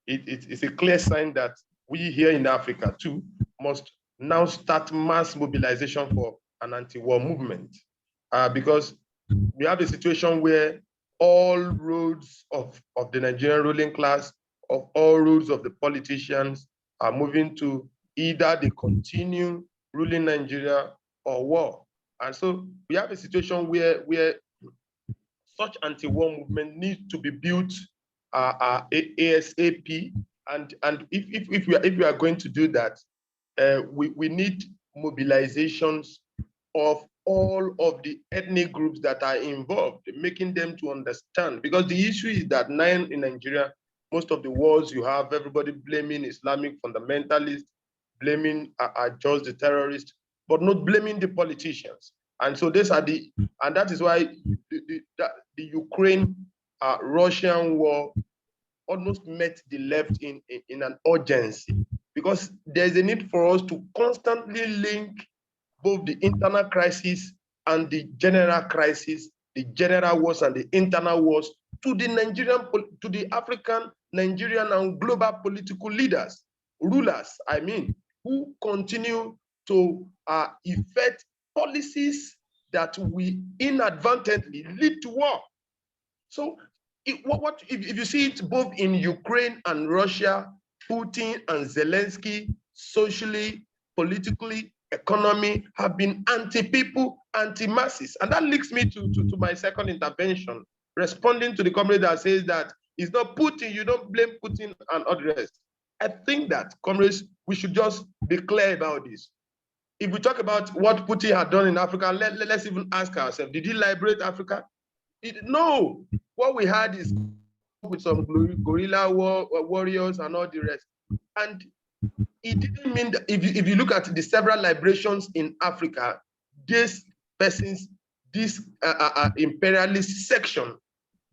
it's a clear sign that we here in Africa too must now start mass mobilization for an anti-war movement, because we have a situation where all roads of the Nigerian ruling class, of all roads of the politicians are moving to either they continue ruling Nigeria or war. And so we have a situation where such anti-war movement needs to be built ASAP. And if we are going to do that, we need mobilizations of all of the ethnic groups that are involved, making them to understand. Because the issue is that in Nigeria, most of the wars you have, everybody blaming Islamic fundamentalists, blaming just the terrorists, but not blaming the politicians. And so these are and that is why the Ukraine-Russian war almost met the left in an urgency, because there's a need for us to constantly link both the internal crisis and the general crisis, the general wars and the internal wars, to the African, Nigerian, and global political leaders, rulers, who continue to effect policies that we inadvertently lead to war. So if you see it both in Ukraine and Russia, Putin and Zelensky, socially, politically, economy, have been anti-people, anti-masses. And that leads me to my second intervention, responding to the comrade that says that it's not Putin, you don't blame Putin and all the rest. I think that, comrades, we should just be clear about this. If we talk about what Putin had done in Africa, let's even ask ourselves, did he liberate Africa? No. What we had is with some guerrilla warriors and all the rest. And it didn't mean that if you look at the several liberations in Africa, these persons, this imperialist section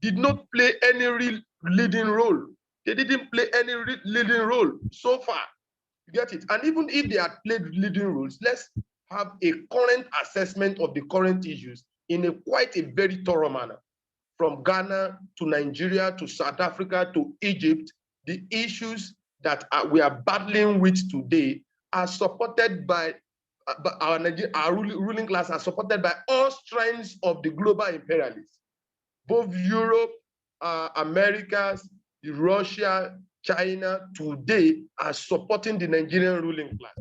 did not play any real leading role. They didn't play any leading role so far. You get it? And even if they had played leading roles, let's have a current assessment of the current issues in a quite a very thorough manner. From Ghana to Nigeria to South Africa to Egypt, the issues that we are battling with today are supported by our ruling class, are supported by all strands of the global imperialists. Both Europe, Americas, Russia, China today are supporting the Nigerian ruling class.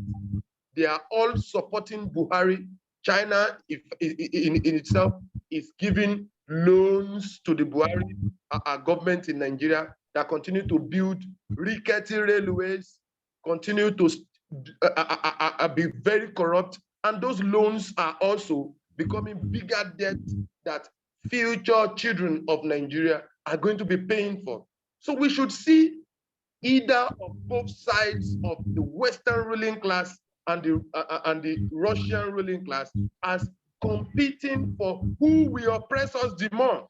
They are all supporting Buhari. China, in itself, is giving loans to the Buhari government in Nigeria that continue to build rickety railways, continue to be very corrupt, and those loans are also becoming bigger debt that future children of Nigeria are going to be paying for. So we should see either of both sides of the Western ruling class and the Russian ruling class as competing for who will oppress us the more,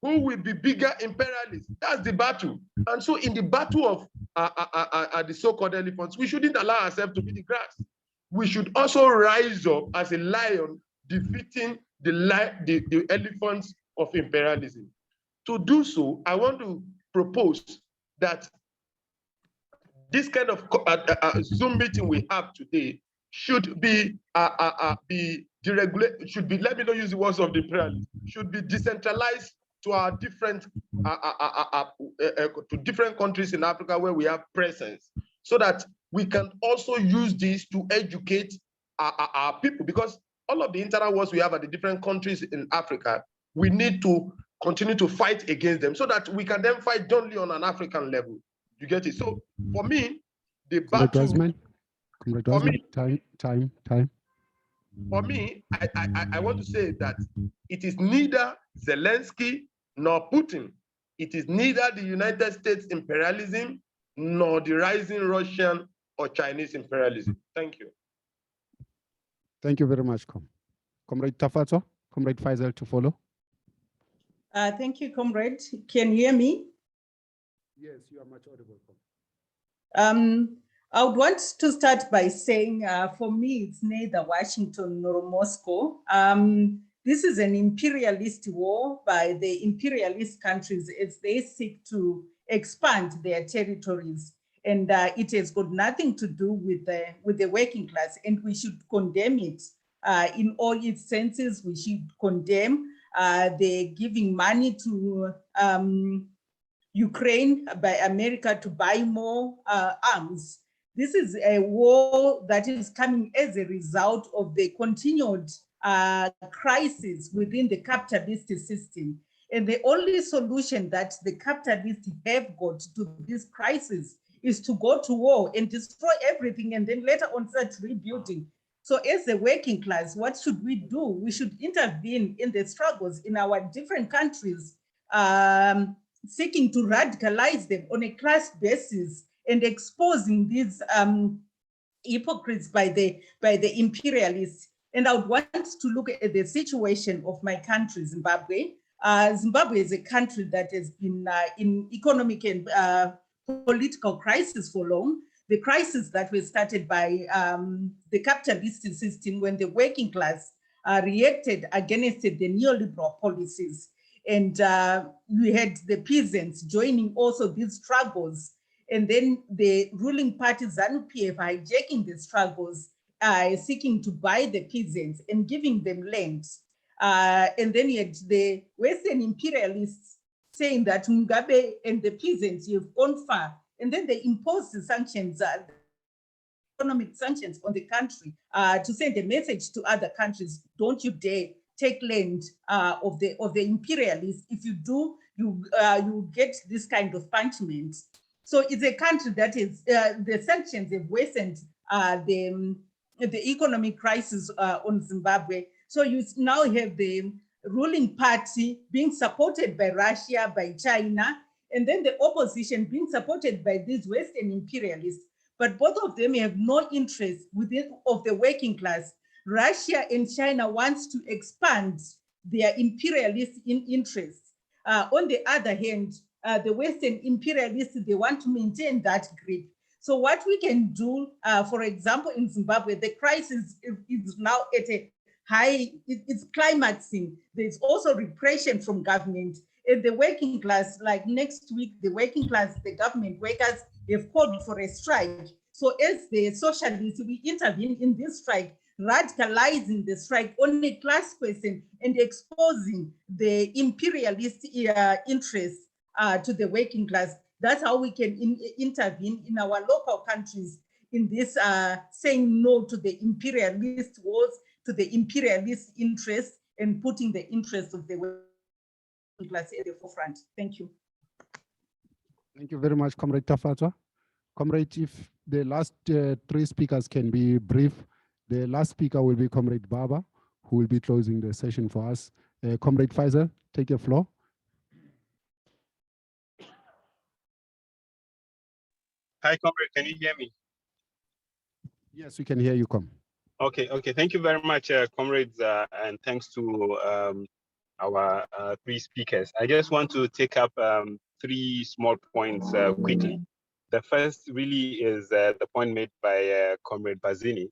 who will be bigger imperialists. That's the battle. And so in the battle of the so-called elephants, we shouldn't allow ourselves to be the grass. We should also rise up as a lion defeating the elephants of imperialism. To do so, I want to propose that this kind of Zoom meeting we have today should be deregulated, should be, let me not use the words of the imperialists, should be decentralized to our different to different countries in Africa where we have presence, so that we can also use this to educate our people, because all of the internal wars we have at the different countries in Africa, we need to continue to fight against them so that we can then fight jointly on an African level. You get it? So for me, the battle. Time. For me, I want to say that it is neither Zelensky nor Putin. It is neither the United States imperialism nor the rising Russian or Chinese imperialism. Thank you. Thank you very much, Comrade Tafato. Comrade Faisal to follow. Thank you, comrade. Can you hear me? Yes, you are much audible. I would want to start by saying, for me, it's neither Washington nor Moscow. This is an imperialist war by the imperialist countries as they seek to expand their territories. And it has got nothing to do with the working class, and we should condemn it in all its senses. We should condemn the giving money to Ukraine by America to buy more arms. This is a war that is coming as a result of the continued crisis within the capitalist system. And the only solution that the capitalists have got to this crisis is to go to war and destroy everything and then later on start rebuilding. So as the working class, what should we do? We should intervene in the struggles in our different countries, seeking to radicalize them on a class basis and exposing these hypocrites by the imperialists. And I would want to look at the situation of my country, Zimbabwe. Zimbabwe is a country that has been in economic and political crisis for long. The crisis that was started by the capitalist system when the working class reacted against the neoliberal policies. And we had the peasants joining also these struggles. And then the ruling party, ZANU-PF, hijacking the struggles, seeking to buy the peasants and giving them land. And then you had the Western imperialists saying that Mugabe and the peasants, you've gone far. And then they imposed the sanctions, economic sanctions on the country to send a message to other countries: don't you dare take land of the imperialists. If you do, you get this kind of punishment. So it's a country that is, the sanctions have worsened the economic crisis on Zimbabwe. So you now have the ruling party being supported by Russia, by China, and then the opposition being supported by these Western imperialists. But both of them have no interest within of the working class. Russia and China wants to expand their imperialist interests. On the other hand, the Western imperialists, they want to maintain that grip. So what we can do, for example, in Zimbabwe, the crisis is now at a high, it's climaxing. There's also repression from government. And the working class, like next week, the working class, the government workers have called for a strike. So as the socialists, we intervene in this strike, radicalizing the strike on a class question and exposing the imperialist interests to the working class. That's how we can intervene in our local countries in this saying no to the imperialist wars, to the imperialist interests, and putting the interests of the working class at the forefront. Thank you. Thank you very much, Comrade Tafatwa. Comrade, if the last three speakers can be brief, the last speaker will be Comrade Baba, who will be closing the session for us. Comrade Faisal, take the floor. Hi, comrade. Can you hear me? Yes, we can hear you, Okay. Thank you very much, comrades, and thanks to our three speakers. I just want to take up three small points quickly. The first really is the point made by Comrade Bazzini,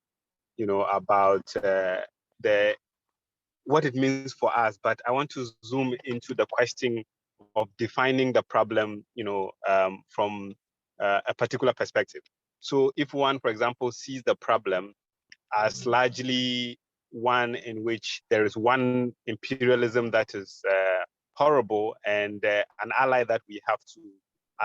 about what it means for us. But I want to zoom into the question of defining the problem, from a particular perspective. So if one, for example, sees the problem as largely one in which there is one imperialism that is horrible and an ally that we have to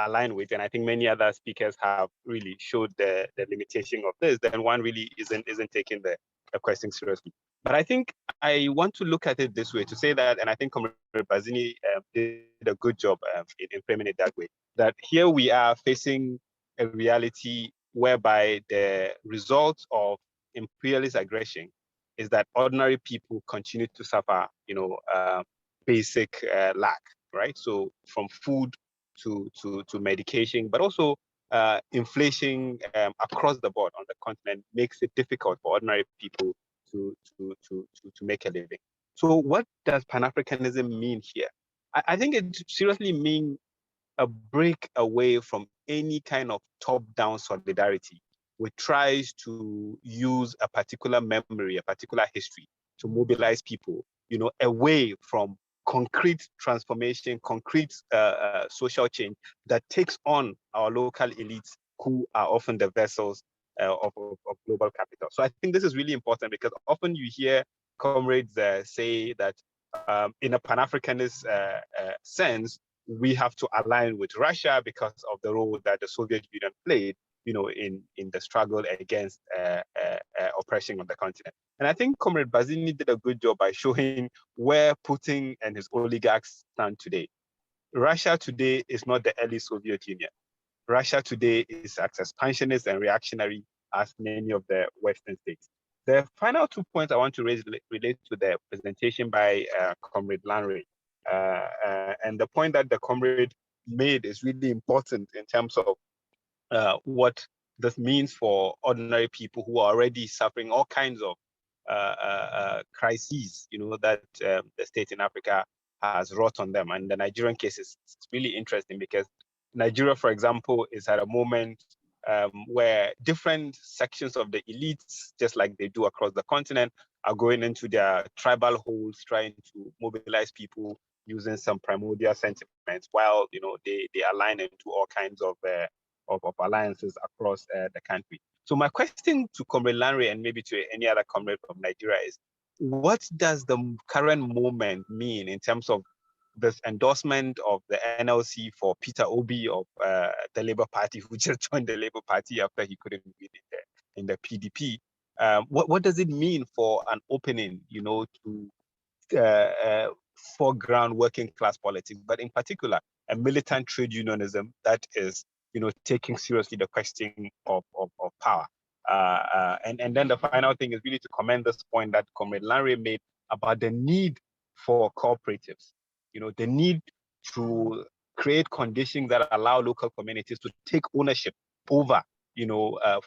align with, and I think many other speakers have really showed the limitation of this, then one really isn't taking the question seriously. But I think I want to look at it this way, to say that, and I think Comrade Bazzini did a good job in framing it that way, that here we are facing a reality whereby the result of imperialist aggression is that ordinary people continue to suffer, basic lack, right? So from food to medication, but also inflation across the board on the continent makes it difficult for ordinary people to make a living. So what does Pan-Africanism mean here? I think it seriously means a break away from any kind of top-down solidarity, which tries to use a particular memory, a particular history to mobilize people, away from concrete transformation, concrete social change that takes on our local elites, who are often the vessels of global capital. So I think this is really important, because often you hear comrades say that in a Pan-Africanist sense, we have to align with Russia because of the role that the Soviet Union played, in the struggle against oppression on the continent. And I think Comrade Bazzini did a good job by showing where Putin and his oligarchs stand today. Russia today is not the early Soviet Union. Russia today is as expansionist and reactionary as many of the Western states. The final 2 points I want to raise relate to the presentation by Comrade Lanre. And the point that the comrade made is really important in terms of what this means for ordinary people who are already suffering all kinds of crises, that the state in Africa has wrought on them. And the Nigerian case is really interesting, because Nigeria, for example, is at a moment where different sections of the elites, just like they do across the continent, are going into their tribal holes, trying to mobilize people using some primordial sentiments, while they align into all kinds of alliances across the country. So my question to Comrade Lanre, and maybe to any other comrade from Nigeria, is what does the current moment mean in terms of this endorsement of the NLC for Peter Obi of the Labour Party, who just joined the Labour Party after he couldn't win in the PDP? What does it mean for an opening, to foreground working class politics, but in particular, a militant trade unionism that is, taking seriously the question of power. And then the final thing is really to commend this point that Comrade Lanre made about the need for cooperatives, the need to create conditions that allow local communities to take ownership over,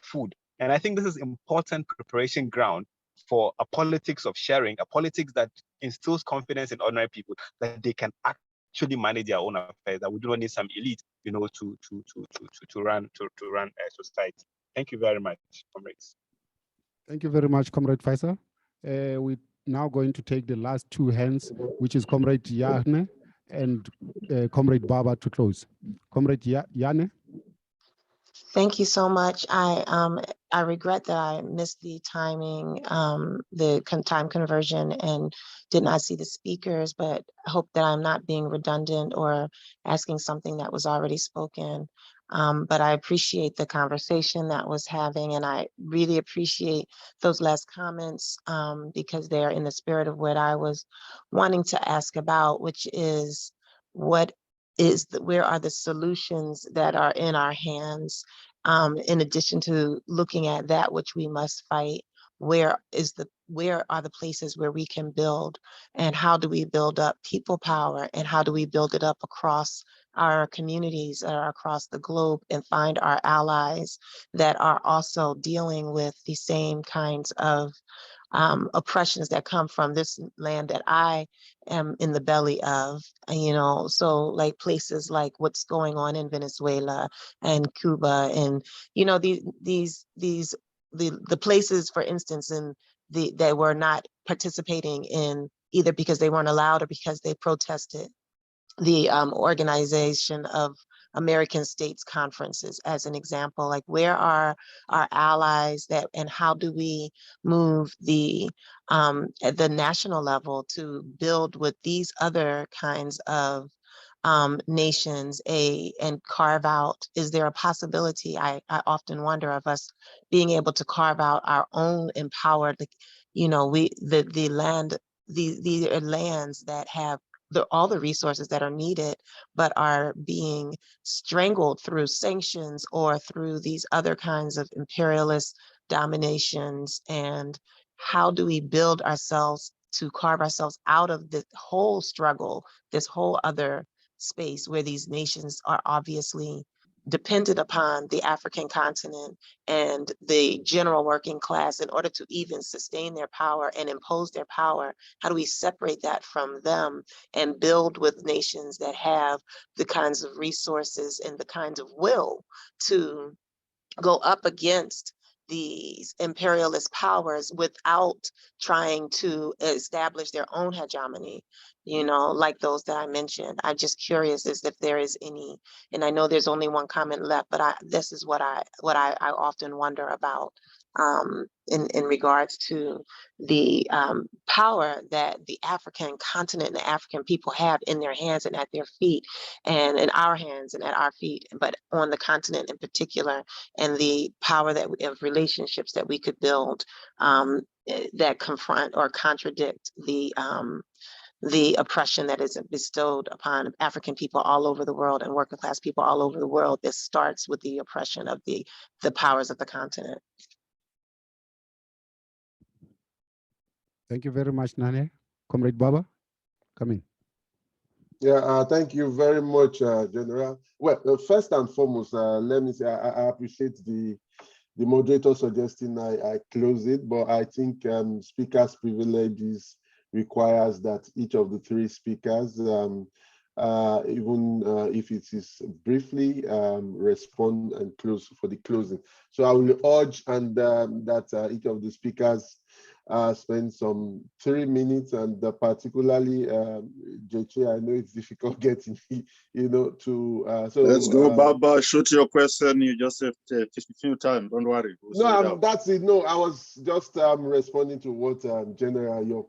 food. And I think this is important preparation ground for a politics of sharing, a politics that instills confidence in ordinary people that they can act actually manage their own affairs, that we do not need some elite, you know, to run a society. Thank you very much, comrades. Thank you very much, Comrade Faisal. We're now going to take the last two hands, which is Comrade Yane and Comrade Baba to close. Comrade Yane. Thank you so much. I regret that I missed the timing, the time conversion, and did not see the speakers, but I hope that I'm not being redundant or asking something that was already spoken. But I appreciate the conversation that was having, and I really appreciate those last comments because they're in the spirit of what I was wanting to ask about, which is where are the solutions that are in our hands? In addition to looking at that which we must fight, where are the places where we can build, and how do we build up people power, and how do we build it up across our communities or across the globe, and find our allies that are also dealing with the same kinds of oppressions that come from this land that I am in the belly of, you know, so like places like what's going on in Venezuela and Cuba, and you know, the places, for instance, that were not participating in, either because they weren't allowed or because they protested the Organization of American States Conferences, as an example. Like, where are our allies and how do we move at the national level to build with these other kinds of nations and carve out, is there a possibility, I often wonder, of us being able to carve out our own empowered, you know, the lands that have all the resources that are needed, but are being strangled through sanctions or through these other kinds of imperialist dominations? And how do we build ourselves to carve ourselves out of this whole struggle, this whole other space where these nations are obviously dependent upon the African continent and the general working class in order to even sustain their power and impose their power? How do we separate that from them and build with nations that have the kinds of resources and the kinds of will to go up against these imperialist powers without trying to establish their own hegemony, you know, like those that I mentioned? I'm just curious as if there is any, and I know there's only one comment left, but this is what I often wonder about in regards to the power that the African continent and the African people have in their hands and at their feet, and in our hands and at our feet, but on the continent in particular, and the power of relationships that we could build that confront or contradict the oppression that is bestowed upon African people all over the world and working class people all over the world. This starts with the oppression of the powers of the continent. Thank you very much, Nane. Comrade Baba, come in. Yeah, thank you very much, General. Well, first and foremost, let me say I appreciate the moderator suggesting I close it, but I think speakers' privileges requires that each of the three speakers, even if it is briefly, respond and close for the closing. So I will urge that each of the speakers spend some 3 minutes, and particularly JK, I know it's difficult getting, you know, to so let's go, Baba. Shoot your question. You just have a few times. Don't worry. No, that's it. No, I was just responding to what General, your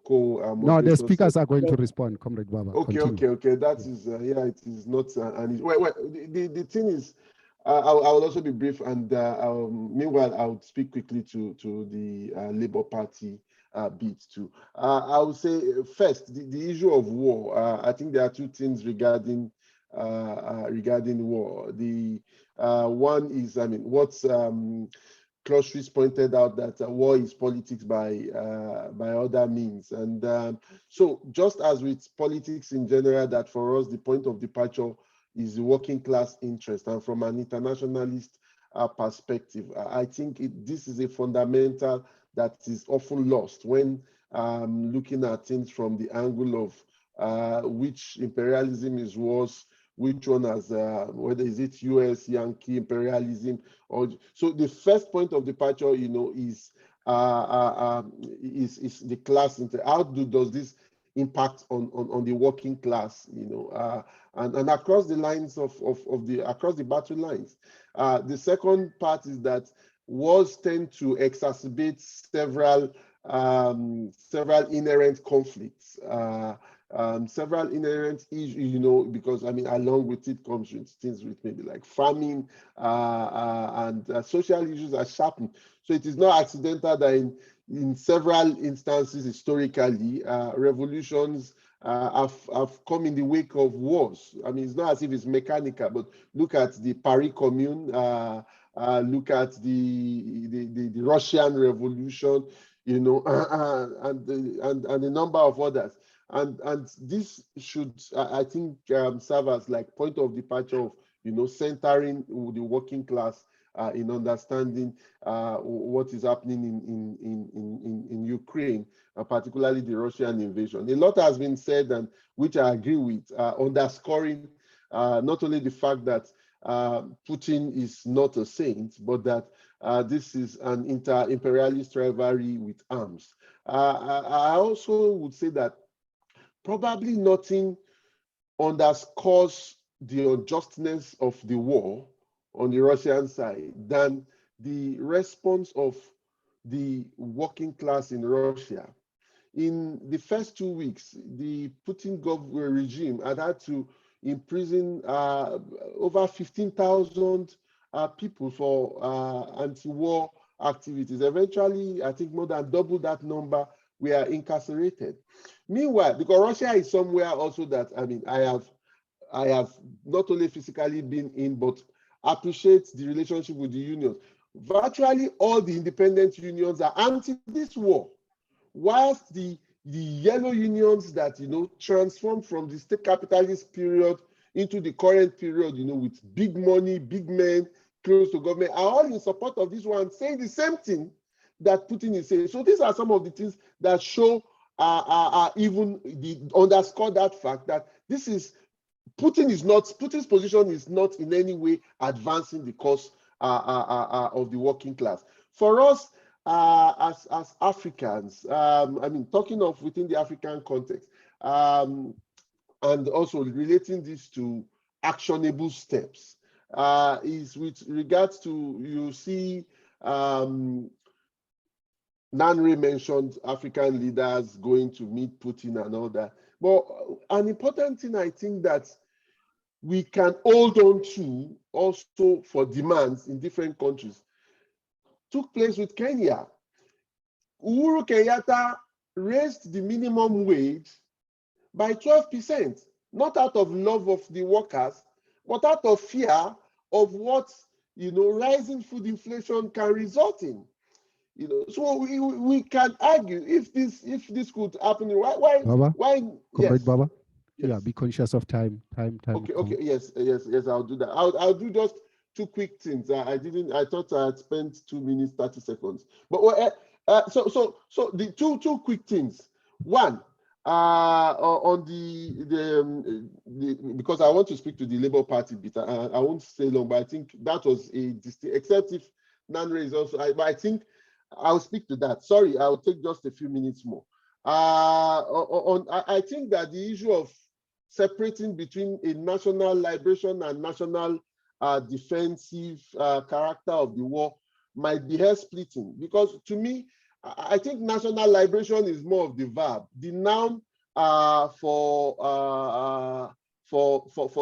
no, the speakers are going to respond, Comrade Baba. Okay, continue. okay. That is yeah, it is not the thing is, I will also be brief, and meanwhile I'll speak quickly to the Labour Party bit too. I would say first the issue of war. I think there are two things regarding war. The one is, I mean, what's Clausewitz pointed out, that war is politics by other means, and so just as with politics in general, that for us the point of departure is the working class interest, and from an internationalist perspective, I think this is a fundamental that is often lost when looking at things from the angle of which imperialism is worse, which one has, whether is it US, Yankee imperialism, or so the first point of departure, is the class. How does this impact on the working class, and across the lines across the battle lines. The second part is that wars tend to exacerbate several inherent conflicts, several inherent issues, because along with it comes things with maybe like famine and social issues are sharpened. So it is not accidental that in several instances historically, revolutions have come in the wake of wars. It's not as if it's mechanical, but look at the Paris Commune, look at the Russian Revolution, and a number of others. And this should, I think, serve as like point of departure of, centering the working class in understanding what is happening in Ukraine, particularly the Russian invasion. A lot has been said, and which I agree with, underscoring not only the fact that Putin is not a saint, but that this is an inter-imperialist rivalry with arms. I also would say that probably nothing underscores the unjustness of the war on the Russian side than the response of the working class in Russia. In the first 2 weeks, the Putin regime had to imprison over 15,000 people for anti-war activities. Eventually, I think more than double that number were incarcerated. Meanwhile, because Russia is somewhere also that, I have not only physically been in, but appreciate the relationship with the unions. Virtually all the independent unions are anti this war, whilst the yellow unions that transformed from the state capitalist period into the current period, with big money, big men close to government, are all in support of this one, saying the same thing that Putin is saying. So these are some of the things that show underscore that fact that this is Putin's position is not in any way advancing the cause of the working class. For us, as Africans, talking of within the African context, and also relating this to actionable steps, is with regards to, you see, Nanre mentioned African leaders going to meet Putin and all that. But an important thing I think that we can hold on to also for demands in different countries took place with Kenya. Uhuru Kenyatta raised the minimum wage by 12%, not out of love of the workers, but out of fear of what rising food inflation can result in. So we can argue if this could happen. Why? Comrade Baba? Yes. Yeah, be conscious of time. Okay. Yes. I'll do that. I'll do just two quick things. I thought I had spent 2 minutes 30 seconds. But so the two quick things. One, on the because I want to speak to the Labour Party bit. I won't stay long, but I think that was except if Nanre is also. But I think I'll speak to that. Sorry, I'll take just a few minutes more. I think that the issue of separating between a national liberation and national defensive character of the war might be hair splitting, because to me, I think national liberation is more of the verb. The noun for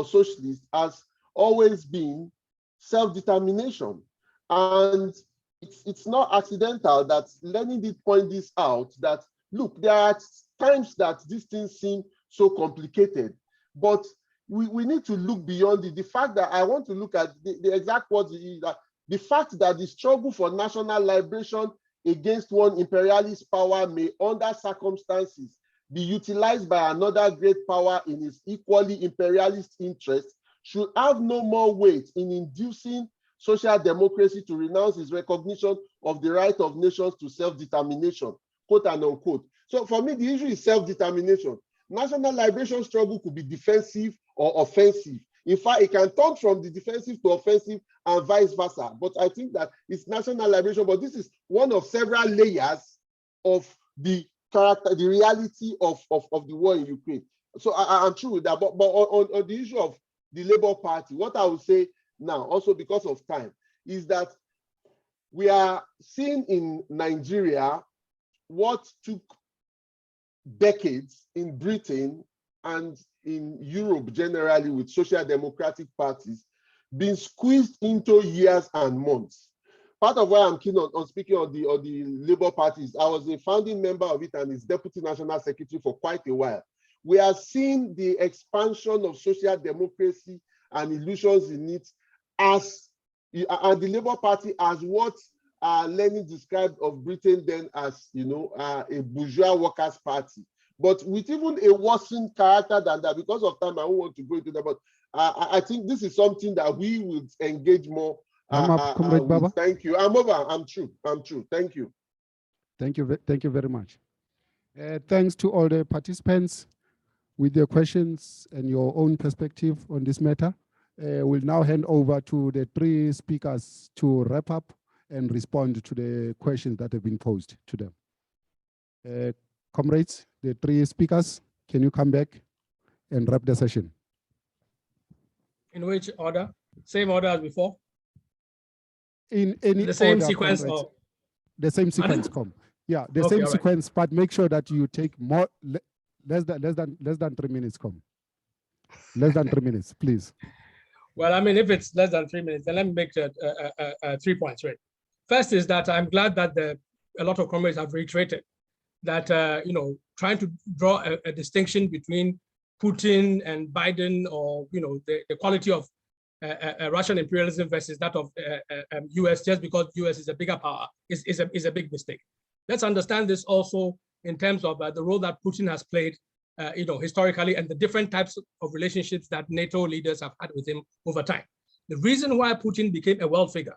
socialists has always been self-determination, and it's not accidental that Lenin did point this out, that look, there are times that these things seem so complicated, but we need to look beyond it. The fact that I want to look at the exact words is that the fact that the struggle for national liberation against one imperialist power may, under circumstances, be utilized by another great power in its equally imperialist interest, should have no more weight in inducing social democracy to renounce its recognition of the right of nations to self-determination, quote and unquote. So for me, the issue is self-determination. national liberation struggle could be defensive or offensive. In fact, it can turn from the defensive to offensive and vice versa. But I think that it's national liberation, but this is one of several layers of the character, the reality of the war in Ukraine. So I'm true with that. But on the issue of the Labour Party, what I would say now, also because of time, is that we are seeing in Nigeria what took decades in Britain and in Europe generally with social democratic parties being squeezed into years and months. Part of why I'm keen on speaking on the Labour parties, I was a founding member of it and its deputy national secretary for quite a while. We are seeing the expansion of social democracy and illusions in it as, and the Labour Party as what Lenin described of Britain then as, a bourgeois workers' party. But with even a worsened character than that, because of time, I won't want to go into that, but I think this is something that we would engage more. Comrade Baba. Thank you. I'm over. I'm true. Thank you. Thank you very much. Thanks to all the participants with their questions and your own perspective on this matter. We'll now hand over to the three speakers to wrap up and respond to the questions that have been posed to them. Comrades, the three speakers, can you come back and wrap the session? In which order? Same order as before? In any the same order, sequence comrades. or the same sequence, come. Yeah, the Okay, same all right. sequence, but make sure that you take more less than 3 minutes, come. Less than 3 minutes, please. Well, I mean, if it's less than 3 minutes, then let me make 3 points, right? First is that I'm glad that a lot of comrades have reiterated that, trying to draw a distinction between Putin and Biden, or, the quality of Russian imperialism versus that of US, just because US is a bigger power, is a big mistake. Let's understand this also in terms of the role that Putin has played, historically, and the different types of relationships that NATO leaders have had with him over time. The reason why Putin became a world figure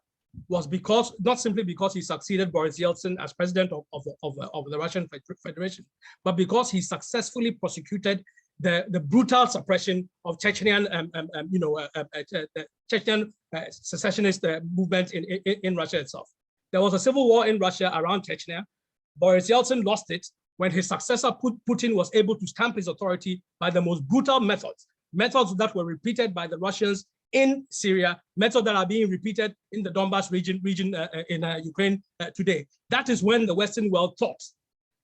was because, not simply because he succeeded Boris Yeltsin as president of the Russian Federation, but because he successfully prosecuted the brutal suppression of Chechenian, Chechen secessionist movement in Russia itself. There was a civil war in Russia around Chechnya. Boris Yeltsin lost it when his successor, Putin, was able to stamp his authority by the most brutal methods that were repeated by the Russians in Syria, methods that are being repeated in the Donbas region in Ukraine today. That is when the Western world thought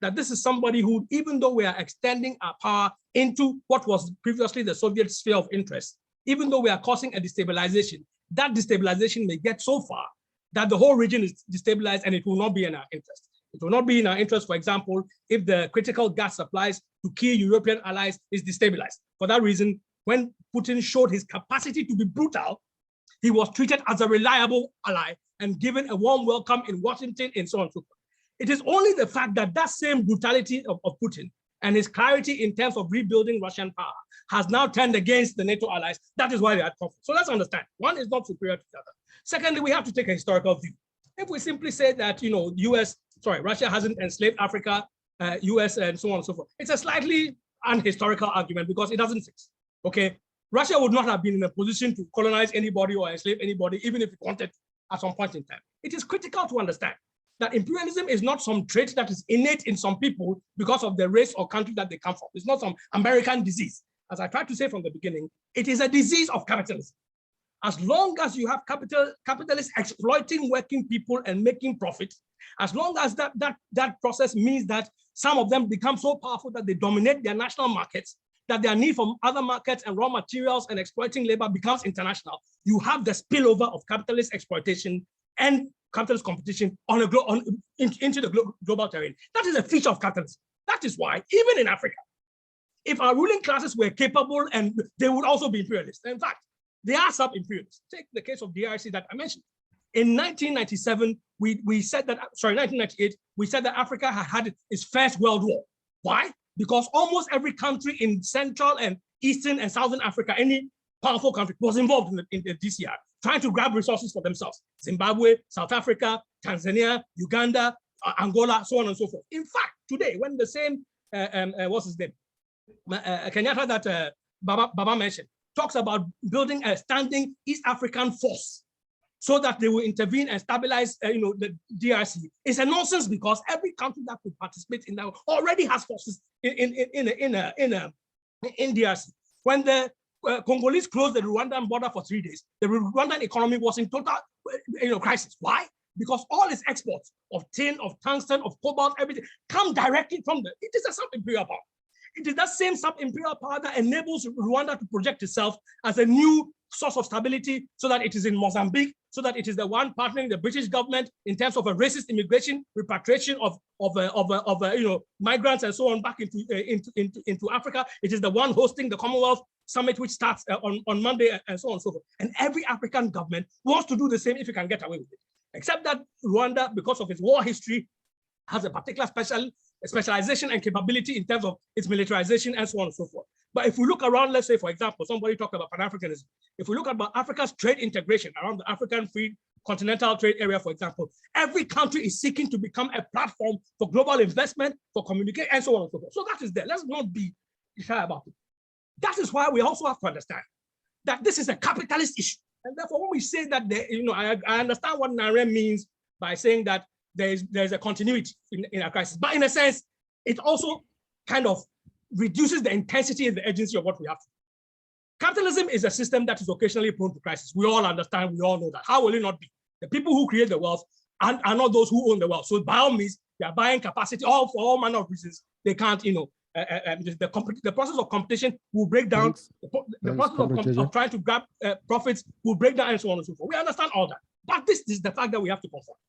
that this is somebody who, even though we are extending our power into what was previously the Soviet sphere of interest, even though we are causing a destabilization, that destabilization may get so far that the whole region is destabilized and it will not be in our interest. It will not be in our interest, for example, if the critical gas supplies to key European allies is destabilized. For that reason, when Putin showed his capacity to be brutal, he was treated as a reliable ally and given a warm welcome in Washington and so on and so forth. It is only the fact that that same brutality of Putin and his clarity in terms of rebuilding Russian power has now turned against the NATO allies. That is why they are conflict. So let's understand, one is not superior to the other. Secondly, we have to take a historical view. If we simply say that, Russia hasn't enslaved Africa, US, and so on and so forth, it's a slightly unhistorical argument because it doesn't fix. Okay, Russia would not have been in a position to colonize anybody or enslave anybody, even if it wanted at some point in time. It is critical to understand that imperialism is not some trait that is innate in some people because of the race or country that they come from. It's not some American disease. As I tried to say from the beginning, it is a disease of capitalism. As long as you have capitalists exploiting working people and making profits, as long as that process means that some of them become so powerful that they dominate their national markets, that their need for other markets and raw materials and exploiting labor becomes international, you have the spillover of capitalist exploitation and capitalist competition into the global terrain. That is a feature of capitalism. That is why, even in Africa, if our ruling classes were capable, and they would also be imperialists. In fact, they are sub-imperialists. Take the case of DRC that I mentioned. In 1997, we said that, 1998, we said that Africa had its first world war. Why? Because almost every country in Central and Eastern and Southern Africa, any powerful country, was involved in the DCR, trying to grab resources for themselves. Zimbabwe, South Africa, Tanzania, Uganda, Angola, so on and so forth. In fact, today, when the same, what's his name? Kenyatta that Baba mentioned, talks about building a standing East African force so that they will intervene and stabilize, the DRC. It's a nonsense because every country that could participate in that already has forces in DRC. When the Congolese closed the Rwandan border for 3 days, the Rwandan economy was in total, crisis. Why? Because all its exports of tin, of tungsten, of cobalt, everything come directly from it is a sub-imperial power. It is that same sub-imperial power that enables Rwanda to project itself as a new source of stability, so that it is in Mozambique, so that it is the one partnering the British government in terms of a racist immigration, repatriation of migrants and so on back into Africa. It is the one hosting the Commonwealth Summit, which starts on Monday, and so on and so forth. And every African government wants to do the same if it can get away with it. Except that Rwanda, because of its war history, has a particular specialization and capability in terms of its militarization and so on and so forth. But if we look around, let's say, for example, somebody talked about Pan-Africanism. If we look at Africa's trade integration around the African free continental trade area, for example, every country is seeking to become a platform for global investment, for communication, and so on and so forth. So that is there. Let's not be shy about it. That is why we also have to understand that this is a capitalist issue. And therefore, when we say that, I understand what Naren means by saying that there's a continuity in a crisis. But in a sense, it also kind of reduces the intensity and the urgency of what we have to do. Capitalism is a system that is occasionally prone to crisis. We all understand, we all know that. How will it not be? The people who create the wealth are not those who own the wealth. So by all means, they are buying capacity, for all manner of reasons. They can't, the process of competition will break down. The process of trying to grab profits will break down, and so on and so forth. We understand all that. But this is the fact that we have to confront.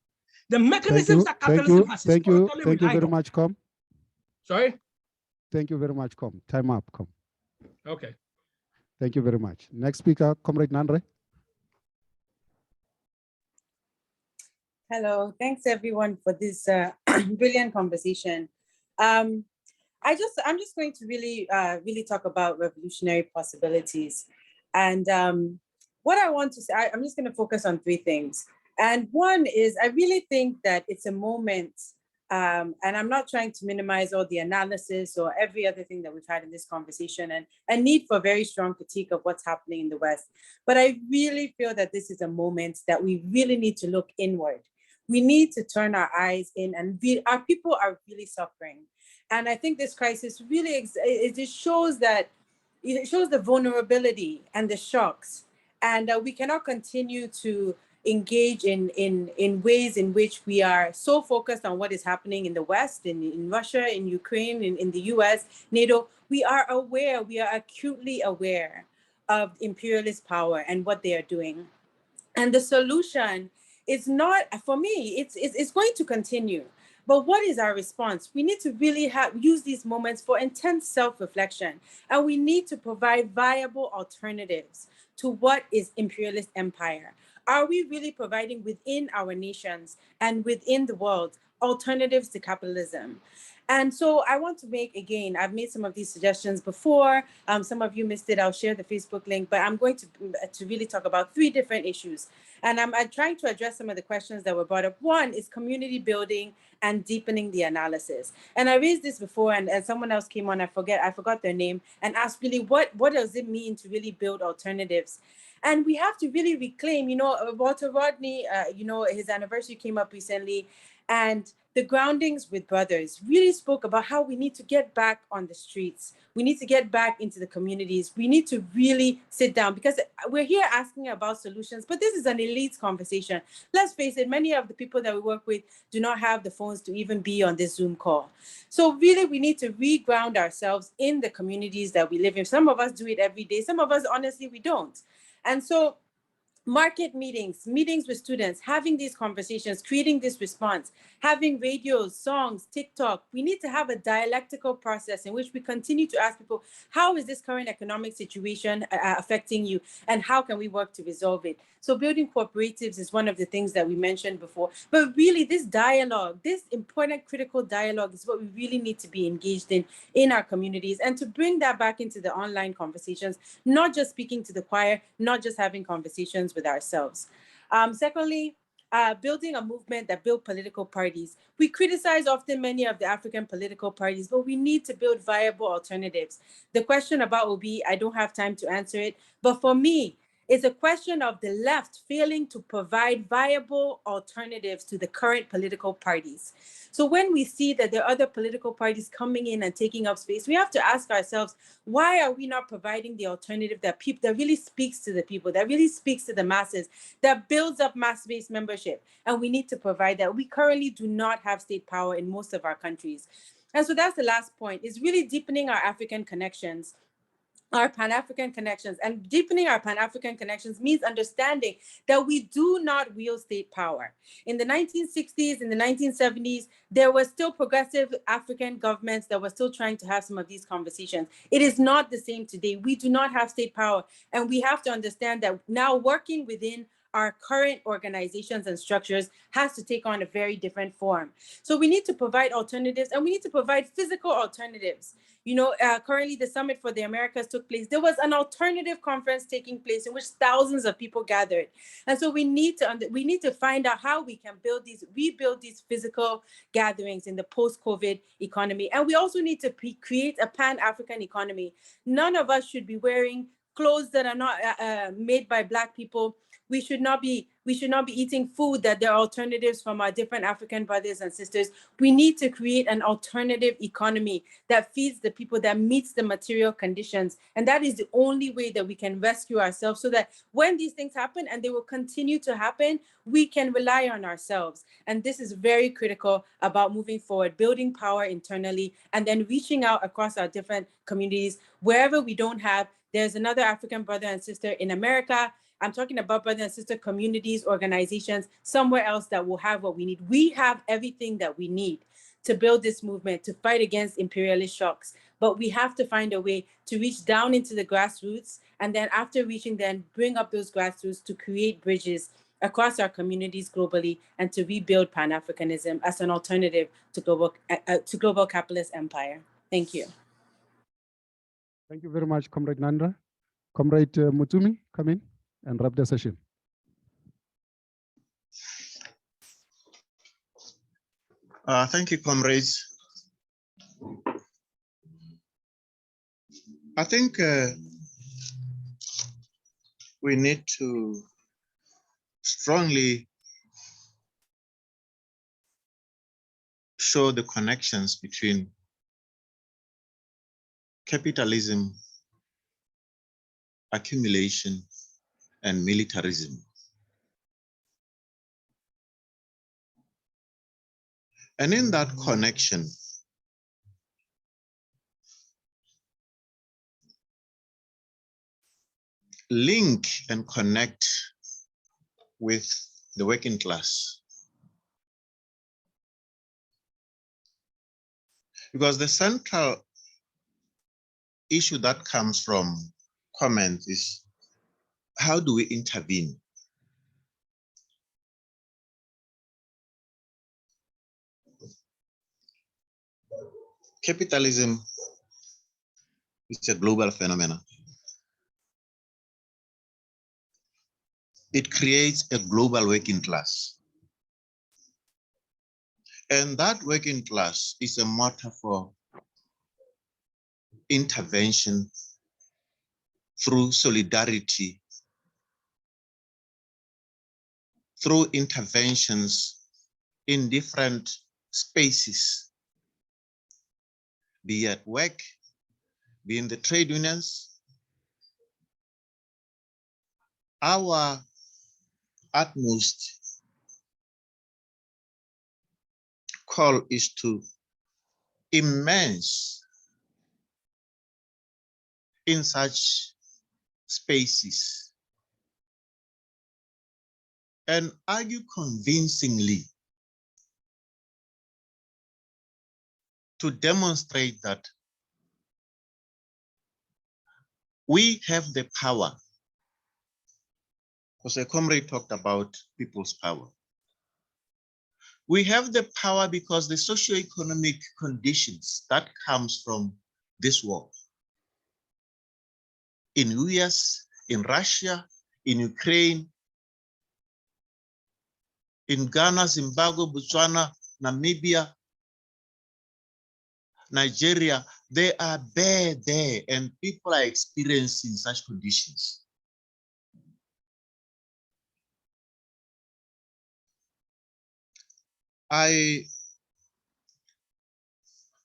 The mechanisms that capitalism has historically relied on. Thank you very much, Com. Sorry? Thank you very much, Com. Time up, Com. Okay. Thank you very much. Next speaker, Comrade Nandre. Hello, thanks everyone for this brilliant conversation. I'm just going to really talk about revolutionary possibilities. And what I want to say, I'm just going to focus on three things. And one is, I really think that it's a moment, and I'm not trying to minimize all the analysis or every other thing that we've had in this conversation, and a need for very strong critique of what's happening in the West. But I really feel that this is a moment that we really need to look inward. We need to turn our eyes in, and our people are really suffering. And I think this crisis really, it shows the vulnerability and the shocks. And we cannot continue to engage in ways in which we are so focused on what is happening in the West, in Russia, in Ukraine, in the US, NATO. We are acutely aware of imperialist power and what they are doing. And the solution is not, for me, it's going to continue. But what is our response? We need to really use these moments for intense self-reflection, and we need to provide viable alternatives to what is imperialist empire. Are we really providing within our nations and within the world alternatives to capitalism? And so I want to make, again, I've made some of these suggestions before. Some of you missed it. I'll share the Facebook link, but I'm going to really talk about three different issues. And I'm trying to address some of the questions that were brought up. One is community building and deepening the analysis. And I raised this before, and someone else came on, I forgot their name, and asked really, what does it mean to really build alternatives? And we have to really reclaim, Walter Rodney, his anniversary came up recently, and the Groundings with Brothers really spoke about how we need to get back on the streets. We need to get back into the communities. We need to really sit down, because we're here asking about solutions, but this is an elite conversation. Let's face it, many of the people that we work with do not have the phones to even be on this Zoom call. So really, we need to reground ourselves in the communities that we live in. Some of us do it every day. Some of us, honestly, we don't. And so market meetings with students, having these conversations, creating this response, having radios, songs, TikTok. We need to have a dialectical process in which we continue to ask people, how is this current economic situation affecting you, and how can we work to resolve it? So building cooperatives is one of the things that we mentioned before. But really, this dialogue, this important critical dialogue, is what we really need to be engaged in our communities, and to bring that back into the online conversations, not just speaking to the choir, not just having conversations with ourselves. Secondly, building a movement that build political parties. We criticize often many of the African political parties, but we need to build viable alternatives. The question about Obi, I don't have time to answer it, but for me, it's a question of the left failing to provide viable alternatives to the current political parties. So when we see that there are other political parties coming in and taking up space, we have to ask ourselves, why are we not providing the alternative that really speaks to the people, that really speaks to the masses, that builds up mass-based membership? And we need to provide that. We currently do not have state power in most of our countries. And so that's the last point, is really deepening our African connections, our Pan-African connections. And deepening our Pan-African connections means understanding that we do not wield state power. In the 1960s, in the 1970s, there were still progressive African governments that were still trying to have some of these conversations. It is not the same today. We do not have state power. And we have to understand that now working within our current organizations and structures has to take on a very different form. So we need to provide alternatives, and we need to provide physical alternatives. You know, currently the Summit for the Americas took place. There was an alternative conference taking place in which thousands of people gathered. And so we need to find out how we can rebuild these physical gatherings in the post-COVID economy. And we also need to create a Pan-African economy. None of us should be wearing clothes that are not made by Black people. We should not be eating food that there are alternatives from our different African brothers and sisters. We need to create an alternative economy that feeds the people, that meets the material conditions. And that is the only way that we can rescue ourselves, so that when these things happen, and they will continue to happen, we can rely on ourselves. And this is very critical about moving forward, building power internally, and then reaching out across our different communities. Wherever we don't have, there's another African brother and sister in America. I'm talking about brother and sister communities, organizations, somewhere else that will have what we need. We have everything that we need to build this movement, to fight against imperialist shocks. But we have to find a way to reach down into the grassroots, and then after reaching, then bring up those grassroots to create bridges across our communities globally, and to rebuild Pan-Africanism as an alternative to global capitalist empire. Thank you. Thank you very much, Comrade Nandra. Comrade Mutumi, come in and wrap the session. Thank you, comrades. I think we need to strongly show the connections between capitalism, accumulation, and militarism. And in that connection, link and connect with the working class. Because the central issue that comes from comments is, how do we intervene? Capitalism is a global phenomenon. It creates a global working class. And that working class is a motor for intervention through solidarity, through interventions in different spaces, be at work, be in the trade unions. Our utmost call is to immerse in such spaces and argue convincingly to demonstrate that we have the power, because a comrade talked about people's power. We have the power because the socio-economic conditions that comes from this war in US, in Russia, in Ukraine, in Ghana, Zimbabwe, Botswana, Namibia, Nigeria, they are bare there, and people are experiencing such conditions. I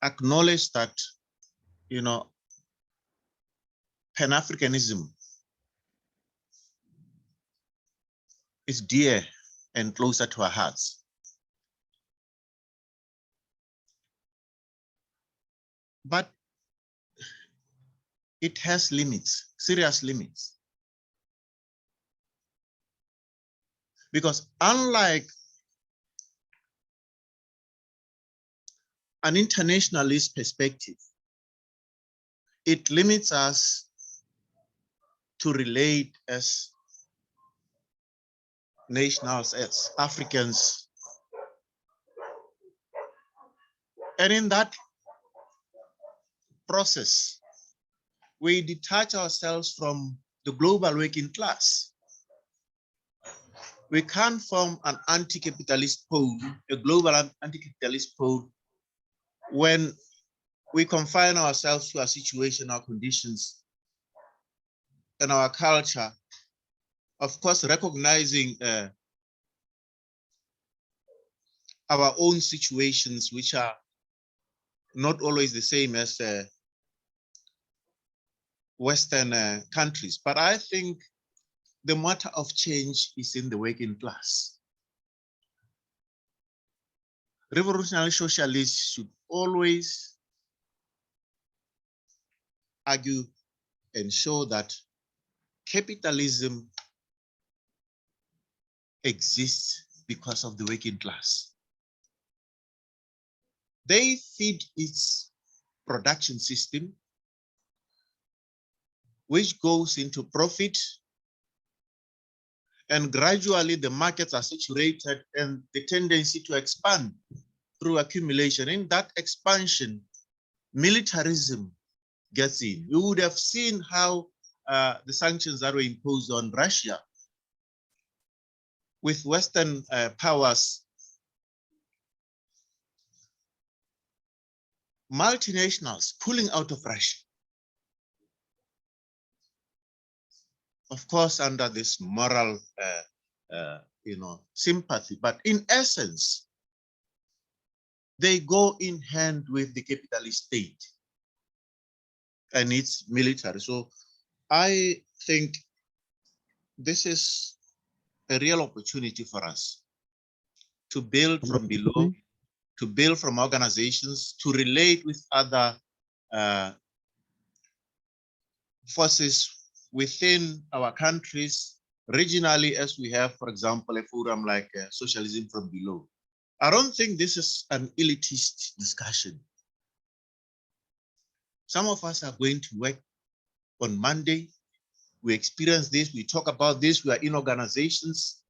acknowledge that, you know, Pan-Africanism is dear and closer to our hearts. But it has limits, serious limits. Because unlike an internationalist perspective, it limits us to relate as nationals, as Africans. And in that process, we detach ourselves from the global working class. We can't form an anti-capitalist pole, a global anti-capitalist pole, when we confine ourselves to our situation, our conditions, and our culture, of course, recognizing our own situations, which are not always the same as Western countries. But I think the matter of change is in the working class. Revolutionary socialists should always argue and show that capitalism exists because of the working class. They feed its production system, which goes into profit, and gradually the markets are saturated and the tendency to expand through accumulation. In that expansion, militarism gets in. You would have seen how the sanctions that were imposed on Russia with Western powers, multinationals pulling out of Russia. Of course, under this moral, sympathy, but in essence, they go in hand with the capitalist state and its military. So I think this is a real opportunity for us to build from below, to build from organizations, to relate with other forces within our countries, regionally, as we have, for example, a forum like Socialism from Below. I don't think this is an elitist discussion. Some of us are going to work on Monday. We experience this, we talk about this, we are in organizations,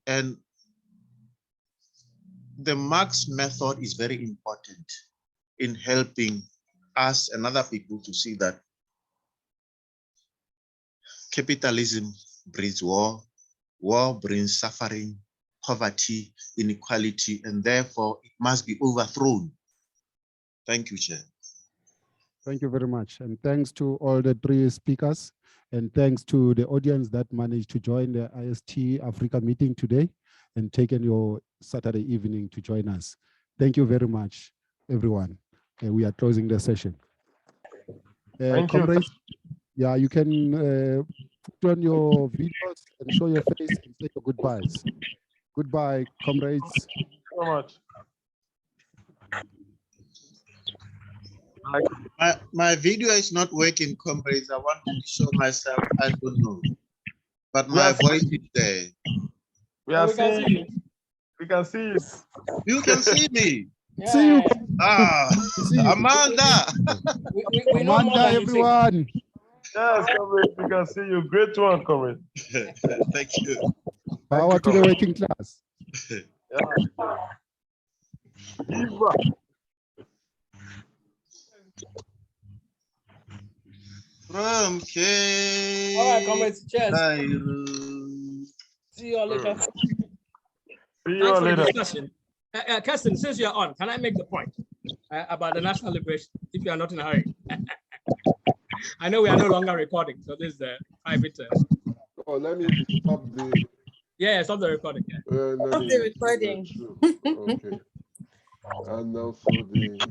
and the Marx method is very important in helping us and other people to see that capitalism breeds war, war brings suffering, poverty, inequality, and therefore it must be overthrown. Thank you, Chair. Thank you very much. And thanks to all the three speakers, and thanks to the audience that managed to join the IST Africa meeting today and taken your Saturday evening to join us. Thank you very much, everyone. We are closing the session. Thank comrades, yeah, you can put on your videos and show your face and say your goodbyes. Goodbye, comrades. Thank you so much. My video is not working, comrades. I wanted to show myself, I don't know. But my voice is there. We are seeing you. We can see you. You can see me. Yeah. See you. See you. Amanda. We know Amanda, everyone. Yes, comrade, we can see you. Great one, comrade. Thank you. Power to the working class. From K. All right, comrades. Cheers. See you all later. Thanks for the discussion. Kirsten, since you're on, can I make the point about the national liberation, if you are not in a hurry? I know we are no longer recording, so this is the private. Oh, let me stop the. Yeah, stop the recording. Yeah. Stop the recording. Okay. And also the.